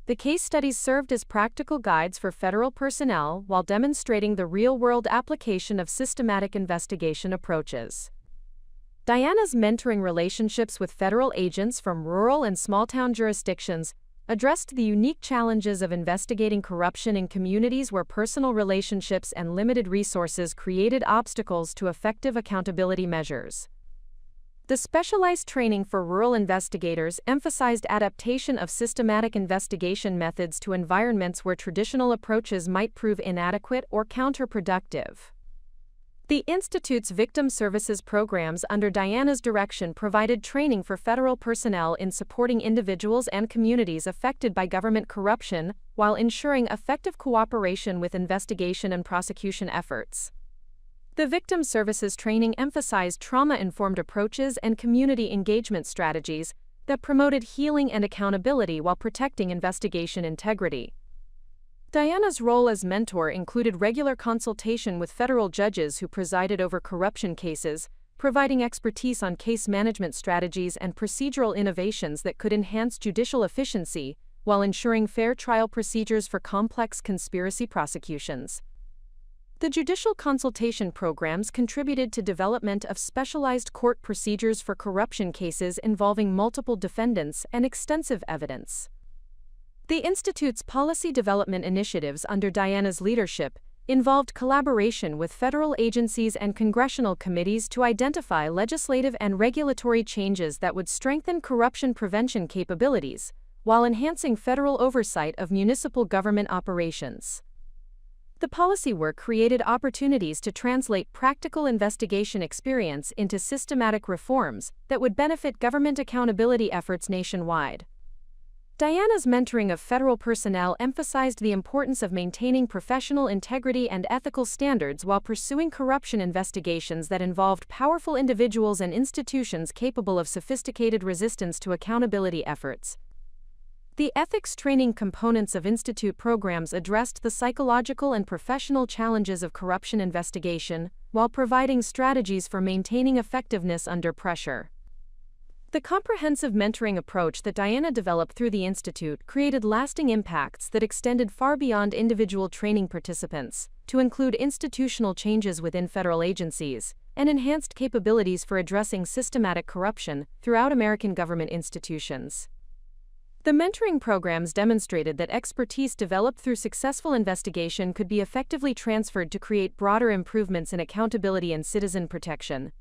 [SPEAKER 1] The case studies served as practical guides for federal personnel while demonstrating the real-world application of systematic investigation approaches. Diana's mentoring relationships with federal agents from rural and small-town jurisdictions addressed the unique challenges of investigating corruption in communities where personal relationships and limited resources created obstacles to effective accountability measures. The specialized training for rural investigators emphasized adaptation of systematic investigation methods to environments where traditional approaches might prove inadequate or counterproductive. The Institute's victim services programs under Diana's direction provided training for federal personnel in supporting individuals and communities affected by government corruption while ensuring effective cooperation with investigation and prosecution efforts. The victim services training emphasized trauma-informed approaches and community engagement strategies that promoted healing and accountability while protecting investigation integrity. Diana's role as mentor included regular consultation with federal judges who presided over corruption cases, providing expertise on case management strategies and procedural innovations that could enhance judicial efficiency while ensuring fair trial procedures for complex conspiracy prosecutions. The judicial consultation programs contributed to development of specialized court procedures for corruption cases involving multiple defendants and extensive evidence. The Institute's policy development initiatives under Diana's leadership involved collaboration with federal agencies and congressional committees to identify legislative and regulatory changes that would strengthen corruption prevention capabilities, while enhancing federal oversight of municipal government operations. The policy work created opportunities to translate practical investigation experience into systematic reforms that would benefit government accountability efforts nationwide. Diana's mentoring of federal personnel emphasized the importance of maintaining professional integrity and ethical standards while pursuing corruption investigations that involved powerful individuals and institutions capable of sophisticated resistance to accountability efforts. The ethics training components of Institute programs addressed the psychological and professional challenges of corruption investigation, while providing strategies for maintaining effectiveness under pressure. The comprehensive mentoring approach that Diana developed through the Institute created lasting impacts that extended far beyond individual training participants, to include institutional changes within federal agencies, and enhanced capabilities for addressing systematic corruption throughout American government institutions. The mentoring programs demonstrated that expertise developed through successful investigation could be effectively transferred to create broader improvements in accountability and citizen protection.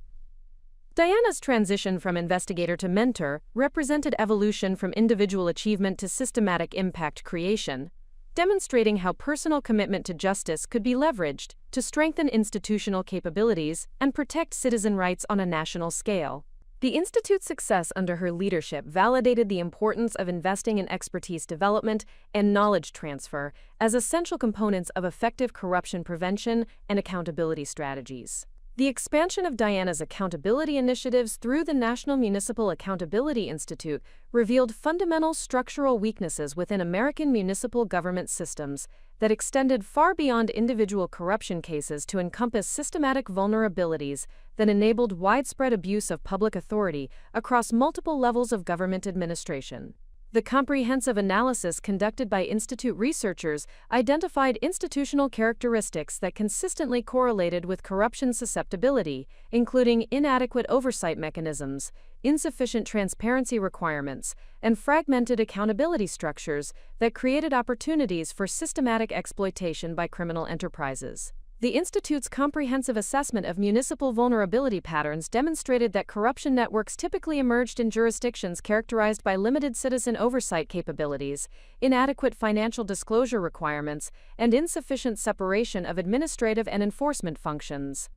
[SPEAKER 1] Diana's transition from investigator to mentor represented evolution from individual achievement to systematic impact creation, demonstrating how personal commitment to justice could be leveraged to strengthen institutional capabilities and protect citizen rights on a national scale. The Institute's success under her leadership validated the importance of investing in expertise development and knowledge transfer as essential components of effective corruption prevention and accountability strategies. The expansion of Diana's accountability initiatives through the National Municipal Accountability Institute revealed fundamental structural weaknesses within American municipal government systems that extended far beyond individual corruption cases to encompass systematic vulnerabilities that enabled widespread abuse of public authority across multiple levels of government administration. The comprehensive analysis conducted by Institute researchers identified institutional characteristics that consistently correlated with corruption susceptibility, including inadequate oversight mechanisms, insufficient transparency requirements, and fragmented accountability structures that created opportunities for systematic exploitation by criminal enterprises. The Institute's comprehensive assessment of municipal vulnerability patterns demonstrated that corruption networks typically emerged in jurisdictions characterized by limited citizen oversight capabilities, inadequate financial disclosure requirements, and insufficient separation of administrative and enforcement functions.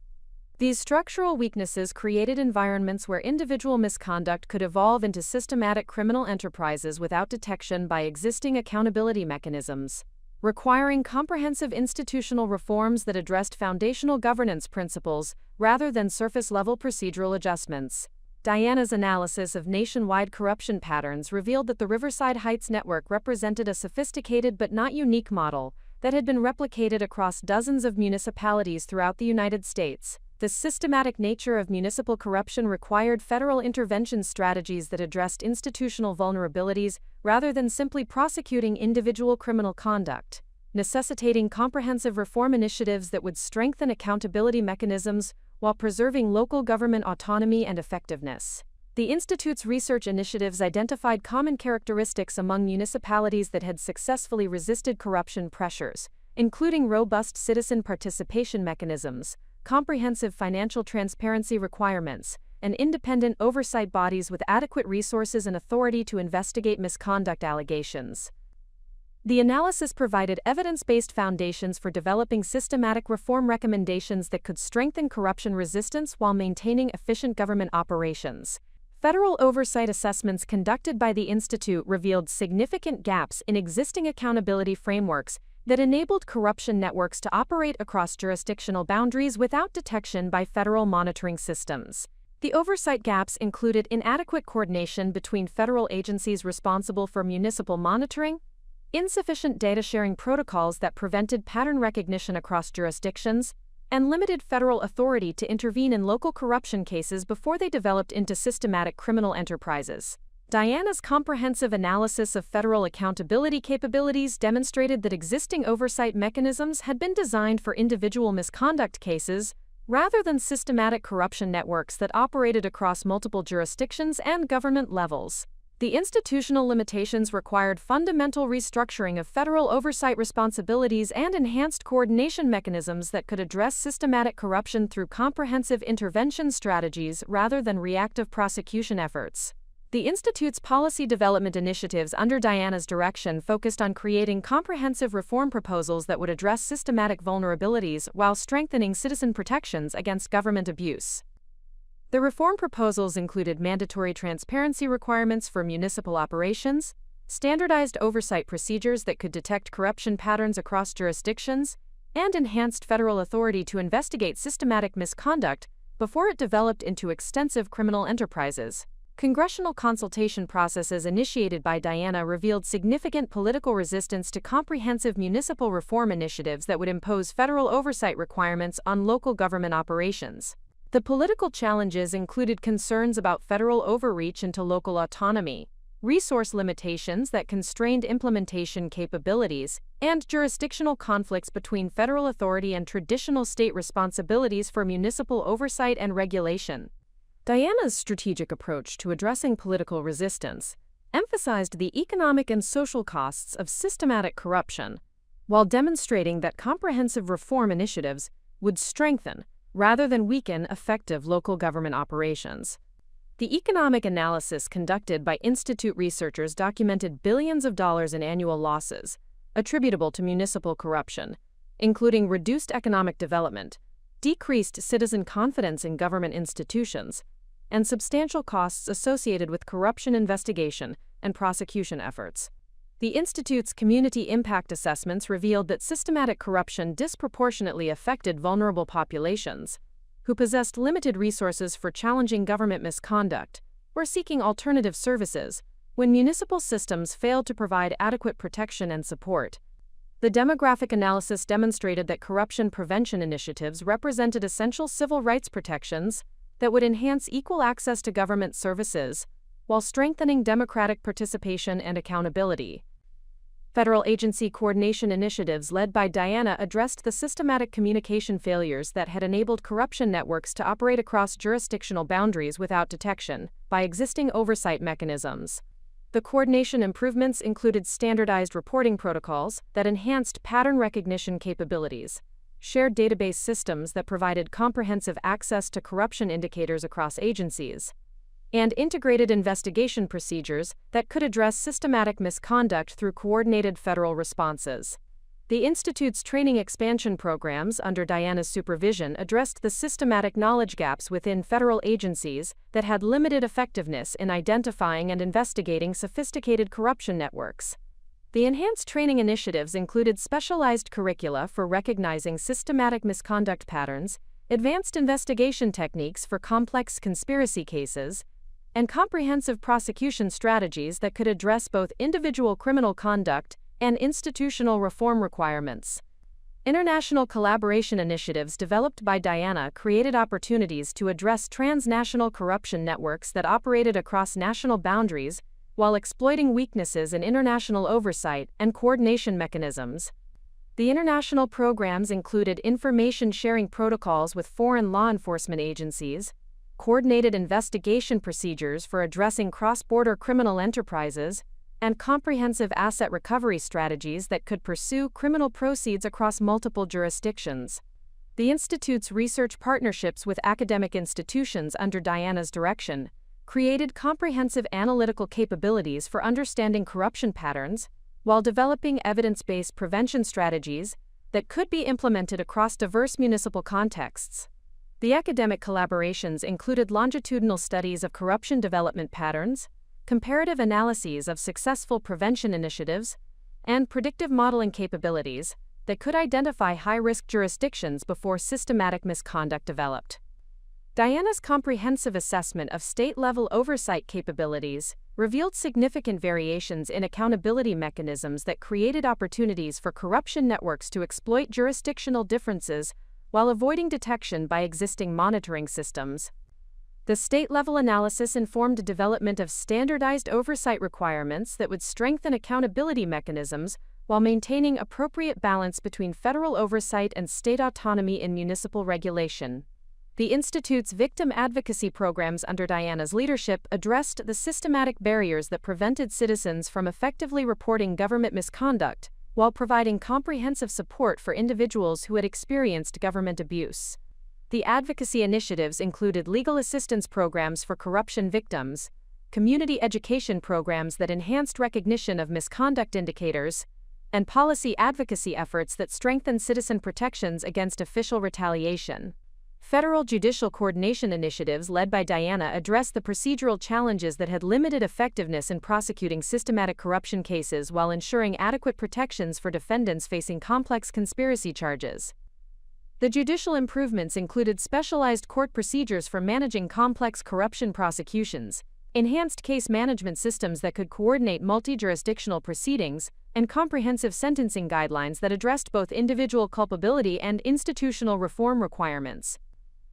[SPEAKER 1] These structural weaknesses created environments where individual misconduct could evolve into systematic criminal enterprises without detection by existing accountability mechanisms, requiring comprehensive institutional reforms that addressed foundational governance principles rather than surface-level procedural adjustments. Diana's analysis of nationwide corruption patterns revealed that the Riverside Heights network represented a sophisticated but not unique model that had been replicated across dozens of municipalities throughout the United States. The systematic nature of municipal corruption required federal intervention strategies that addressed institutional vulnerabilities rather than simply prosecuting individual criminal conduct, necessitating comprehensive reform initiatives that would strengthen accountability mechanisms while preserving local government autonomy and effectiveness. The Institute's research initiatives identified common characteristics among municipalities that had successfully resisted corruption pressures, including robust citizen participation mechanisms, comprehensive financial transparency requirements, and independent oversight bodies with adequate resources and authority to investigate misconduct allegations. The analysis provided evidence-based foundations for developing systematic reform recommendations that could strengthen corruption resistance while maintaining efficient government operations. Federal oversight assessments conducted by the Institute revealed significant gaps in existing accountability frameworks that enabled corruption networks to operate across jurisdictional boundaries without detection by federal monitoring systems. The oversight gaps included inadequate coordination between federal agencies responsible for municipal monitoring, insufficient data sharing protocols that prevented pattern recognition across jurisdictions, and limited federal authority to intervene in local corruption cases before they developed into systematic criminal enterprises. Diana's comprehensive analysis of federal accountability capabilities demonstrated that existing oversight mechanisms had been designed for individual misconduct cases rather than systematic corruption networks that operated across multiple jurisdictions and government levels. The institutional limitations required fundamental restructuring of federal oversight responsibilities and enhanced coordination mechanisms that could address systematic corruption through comprehensive intervention strategies rather than reactive prosecution efforts. The Institute's policy development initiatives under Diana's direction focused on creating comprehensive reform proposals that would address systematic vulnerabilities while strengthening citizen protections against government abuse. The reform proposals included mandatory transparency requirements for municipal operations, standardized oversight procedures that could detect corruption patterns across jurisdictions, and enhanced federal authority to investigate systematic misconduct before it developed into extensive criminal enterprises. Congressional consultation processes initiated by Diana revealed significant political resistance to comprehensive municipal reform initiatives that would impose federal oversight requirements on local government operations. The political challenges included concerns about federal overreach into local autonomy, resource limitations that constrained implementation capabilities, and jurisdictional conflicts between federal authority and traditional state responsibilities for municipal oversight and regulation. Diana's strategic approach to addressing political resistance emphasized the economic and social costs of systematic corruption, while demonstrating that comprehensive reform initiatives would strengthen rather than weaken effective local government operations. The economic analysis conducted by Institute researchers documented billions of dollars in annual losses attributable to municipal corruption, including reduced economic development, decreased citizen confidence in government institutions, and substantial costs associated with corruption investigation and prosecution efforts. The Institute's community impact assessments revealed that systematic corruption disproportionately affected vulnerable populations, who possessed limited resources for challenging government misconduct or seeking alternative services when municipal systems failed to provide adequate protection and support. The demographic analysis demonstrated that corruption prevention initiatives represented essential civil rights protections that would enhance equal access to government services while strengthening democratic participation and accountability. Federal agency coordination initiatives led by Diana addressed the systematic communication failures that had enabled corruption networks to operate across jurisdictional boundaries without detection by existing oversight mechanisms. The coordination improvements included standardized reporting protocols that enhanced pattern recognition capabilities, shared database systems that provided comprehensive access to corruption indicators across agencies, and integrated investigation procedures that could address systematic misconduct through coordinated federal responses. The Institute's training expansion programs under Diana's supervision addressed the systematic knowledge gaps within federal agencies that had limited effectiveness in identifying and investigating sophisticated corruption networks. The enhanced training initiatives included specialized curricula for recognizing systematic misconduct patterns, advanced investigation techniques for complex conspiracy cases, and comprehensive prosecution strategies that could address both individual criminal conduct and institutional reform requirements. International collaboration initiatives developed by Diana created opportunities to address transnational corruption networks that operated across national boundaries while exploiting weaknesses in international oversight and coordination mechanisms. The international programs included information sharing protocols with foreign law enforcement agencies, coordinated investigation procedures for addressing cross-border criminal enterprises, and comprehensive asset recovery strategies that could pursue criminal proceeds across multiple jurisdictions. The Institute's research partnerships with academic institutions under Diana's direction created comprehensive analytical capabilities for understanding corruption patterns while developing evidence-based prevention strategies that could be implemented across diverse municipal contexts. The academic collaborations included longitudinal studies of corruption development patterns, comparative analyses of successful prevention initiatives, and predictive modeling capabilities that could identify high-risk jurisdictions before systematic misconduct developed. Diana's comprehensive assessment of state-level oversight capabilities revealed significant variations in accountability mechanisms that created opportunities for corruption networks to exploit jurisdictional differences while avoiding detection by existing monitoring systems. The state-level analysis informed the development of standardized oversight requirements that would strengthen accountability mechanisms while maintaining appropriate balance between federal oversight and state autonomy in municipal regulation. The Institute's victim advocacy programs under Diana's leadership addressed the systematic barriers that prevented citizens from effectively reporting government misconduct, while providing comprehensive support for individuals who had experienced government abuse. The advocacy initiatives included legal assistance programs for corruption victims, community education programs that enhanced recognition of misconduct indicators, and policy advocacy efforts that strengthened citizen protections against official retaliation. Federal judicial coordination initiatives led by Diana addressed the procedural challenges that had limited effectiveness in prosecuting systematic corruption cases while ensuring adequate protections for defendants facing complex conspiracy charges. The judicial improvements included specialized court procedures for managing complex corruption prosecutions, enhanced case management systems that could coordinate multi-jurisdictional proceedings, and comprehensive sentencing guidelines that addressed both individual culpability and institutional reform requirements.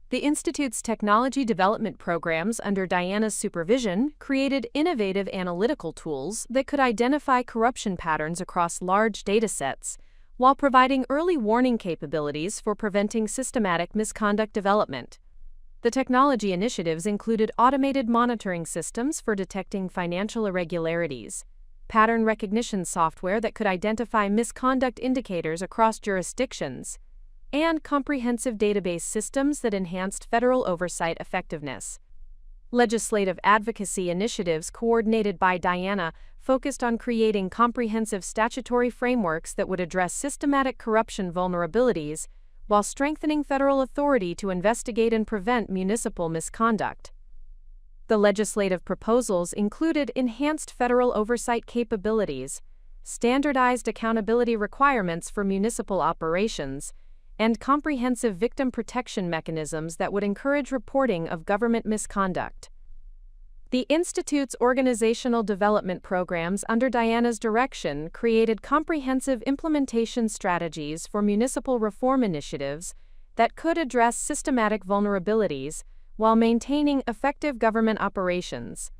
[SPEAKER 1] The Institute's technology development programs under Diana's supervision created innovative analytical tools that could identify corruption patterns across large datasets, while providing early warning capabilities for preventing systematic misconduct development. The technology initiatives included automated monitoring systems for detecting financial irregularities, pattern recognition software that could identify misconduct indicators across jurisdictions, and comprehensive database systems that enhanced federal oversight effectiveness. Legislative advocacy initiatives coordinated by Diana focused on creating comprehensive statutory frameworks that would address systematic corruption vulnerabilities while strengthening federal authority to investigate and prevent municipal misconduct. The legislative proposals included enhanced federal oversight capabilities, standardized accountability requirements for municipal operations, and comprehensive victim protection mechanisms that would encourage reporting of government misconduct. The Institute's organizational development programs under Diana's direction created comprehensive implementation strategies for municipal reform initiatives that could address systematic vulnerabilities while maintaining effective government operations.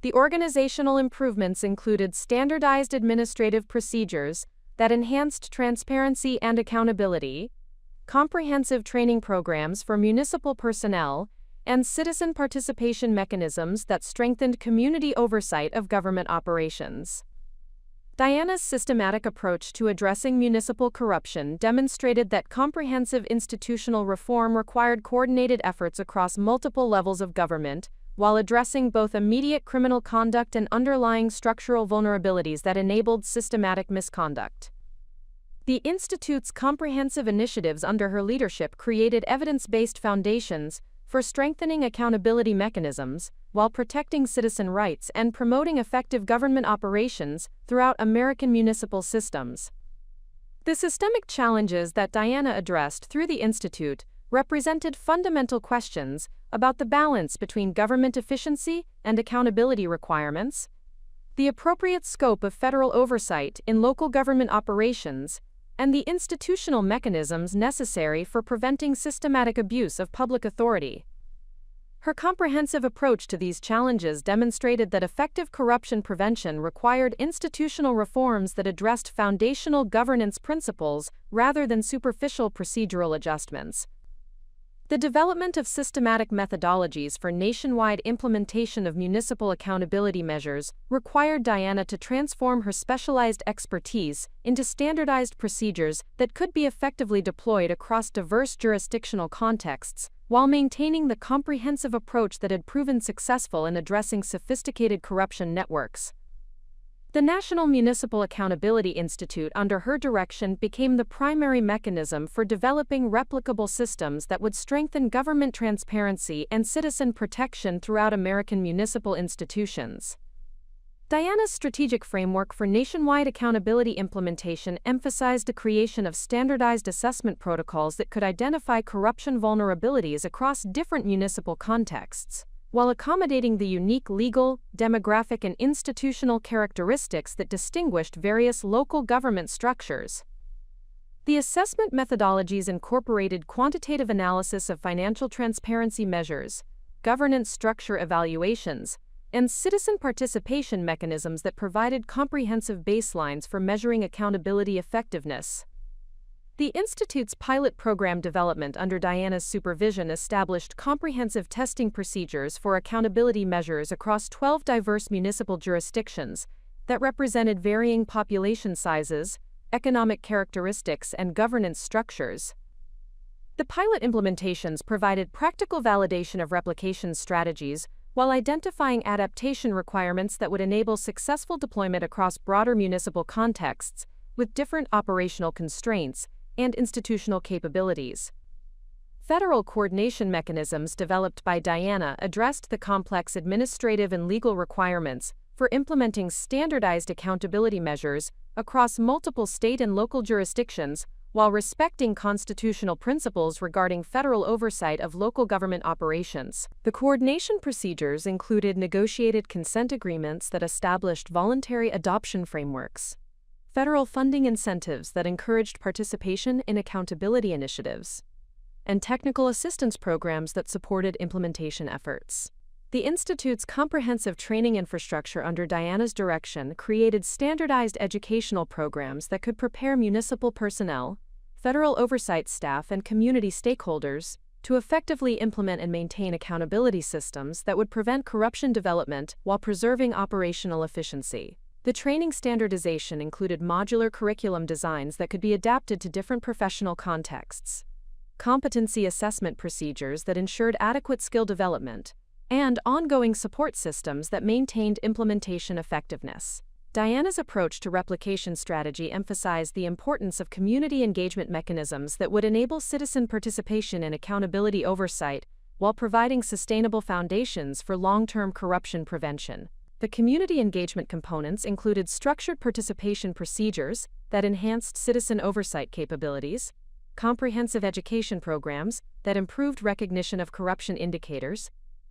[SPEAKER 1] The organizational improvements included standardized administrative procedures that enhanced transparency and accountability, comprehensive training programs for municipal personnel, and citizen participation mechanisms that strengthened community oversight of government operations. Diana's systematic approach to addressing municipal corruption demonstrated that comprehensive institutional reform required coordinated efforts across multiple levels of government, while addressing both immediate criminal conduct and underlying structural vulnerabilities that enabled systematic misconduct. The Institute's comprehensive initiatives under her leadership created evidence-based foundations for strengthening accountability mechanisms while protecting citizen rights and promoting effective government operations throughout American municipal systems. The systemic challenges that Diana addressed through the Institute represented fundamental questions about the balance between government efficiency and accountability requirements, the appropriate scope of federal oversight in local government operations, and the institutional mechanisms necessary for preventing systematic abuse of public authority. Her comprehensive approach to these challenges demonstrated that effective corruption prevention required institutional reforms that addressed foundational governance principles rather than superficial procedural adjustments. The development of systematic methodologies for nationwide implementation of municipal accountability measures required Diana to transform her specialized expertise into standardized procedures that could be effectively deployed across diverse jurisdictional contexts, while maintaining the comprehensive approach that had proven successful in addressing sophisticated corruption networks. The National Municipal Accountability Institute under her direction became the primary mechanism for developing replicable systems that would strengthen government transparency and citizen protection throughout American municipal institutions. Diana's strategic framework for nationwide accountability implementation emphasized the creation of standardized assessment protocols that could identify corruption vulnerabilities across different municipal contexts, while accommodating the unique legal, demographic, and institutional characteristics that distinguished various local government structures. The assessment methodologies incorporated quantitative analysis of financial transparency measures, governance structure evaluations, and citizen participation mechanisms that provided comprehensive baselines for measuring accountability effectiveness. The Institute's pilot program development under Diana's supervision established comprehensive testing procedures for accountability measures across 12 diverse municipal jurisdictions that represented varying population sizes, economic characteristics, and governance structures. The pilot implementations provided practical validation of replication strategies while identifying adaptation requirements that would enable successful deployment across broader municipal contexts with different operational constraints and institutional capabilities. Federal coordination mechanisms developed by Diana addressed the complex administrative and legal requirements for implementing standardized accountability measures across multiple state and local jurisdictions while respecting constitutional principles regarding federal oversight of local government operations. The coordination procedures included negotiated consent agreements that established voluntary adoption frameworks, federal funding incentives that encouraged participation in accountability initiatives, and technical assistance programs that supported implementation efforts. The Institute's comprehensive training infrastructure under Diana's direction created standardized educational programs that could prepare municipal personnel, federal oversight staff, and community stakeholders to effectively implement and maintain accountability systems that would prevent corruption development while preserving operational efficiency. The training standardization included modular curriculum designs that could be adapted to different professional contexts, competency assessment procedures that ensured adequate skill development, and ongoing support systems that maintained implementation effectiveness. Diana's approach to replication strategy emphasized the importance of community engagement mechanisms that would enable citizen participation in accountability oversight while providing sustainable foundations for long-term corruption prevention. The community engagement components included structured participation procedures that enhanced citizen oversight capabilities, comprehensive education programs that improved recognition of corruption indicators,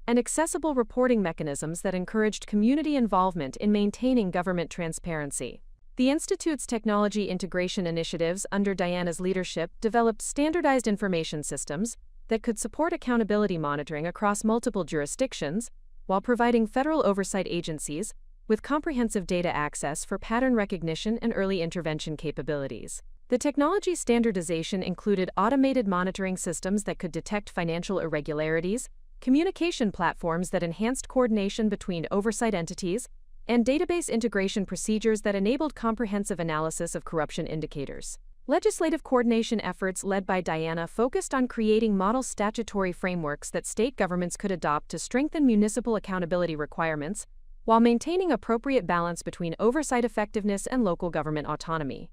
[SPEAKER 1] and accessible reporting mechanisms that encouraged community involvement in maintaining government transparency. The Institute's technology integration initiatives under Diana's leadership developed standardized information systems that could support accountability monitoring across multiple jurisdictions, while providing federal oversight agencies with comprehensive data access for pattern recognition and early intervention capabilities. The technology standardization included automated monitoring systems that could detect financial irregularities, communication platforms that enhanced coordination between oversight entities, and database integration procedures that enabled comprehensive analysis of corruption indicators. Legislative coordination efforts led by Diana focused on creating model statutory frameworks that state governments could adopt to strengthen municipal accountability requirements, while maintaining appropriate balance between oversight effectiveness and local government autonomy.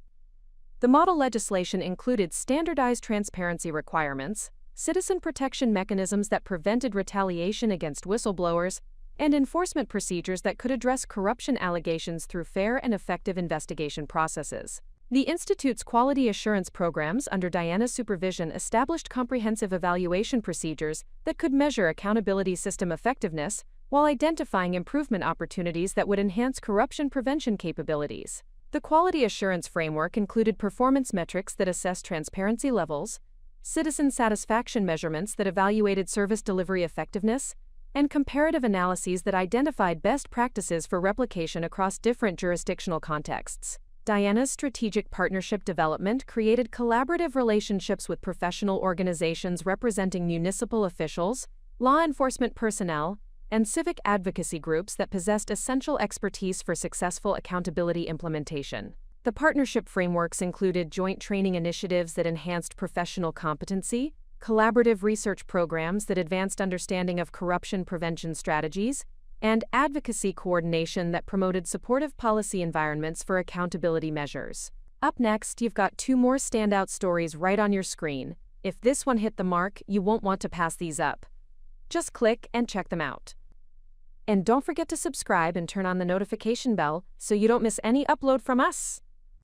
[SPEAKER 1] The model legislation included standardized transparency requirements, citizen protection mechanisms that prevented retaliation against whistleblowers, and enforcement procedures that could address corruption allegations through fair and effective investigation processes. The Institute's quality assurance programs under Diana's supervision established comprehensive evaluation procedures that could measure accountability system effectiveness while identifying improvement opportunities that would enhance corruption prevention capabilities. The quality assurance framework included performance metrics that assessed transparency levels, citizen satisfaction measurements that evaluated service delivery effectiveness, and comparative analyses that identified best practices for replication across different jurisdictional contexts. Diana's strategic partnership development created collaborative relationships with professional organizations representing municipal officials, law enforcement personnel, and civic advocacy groups that possessed essential expertise for successful accountability implementation. The partnership frameworks included joint training initiatives that enhanced professional competency, collaborative research programs that advanced understanding of corruption prevention strategies, and advocacy coordination that promoted supportive policy environments for accountability measures. Up next, you've got two more standout stories right on your screen. If this one hit the mark, you won't want to pass these up. Just click and check them out. And don't forget to subscribe and turn on the notification bell so you don't miss any upload from us.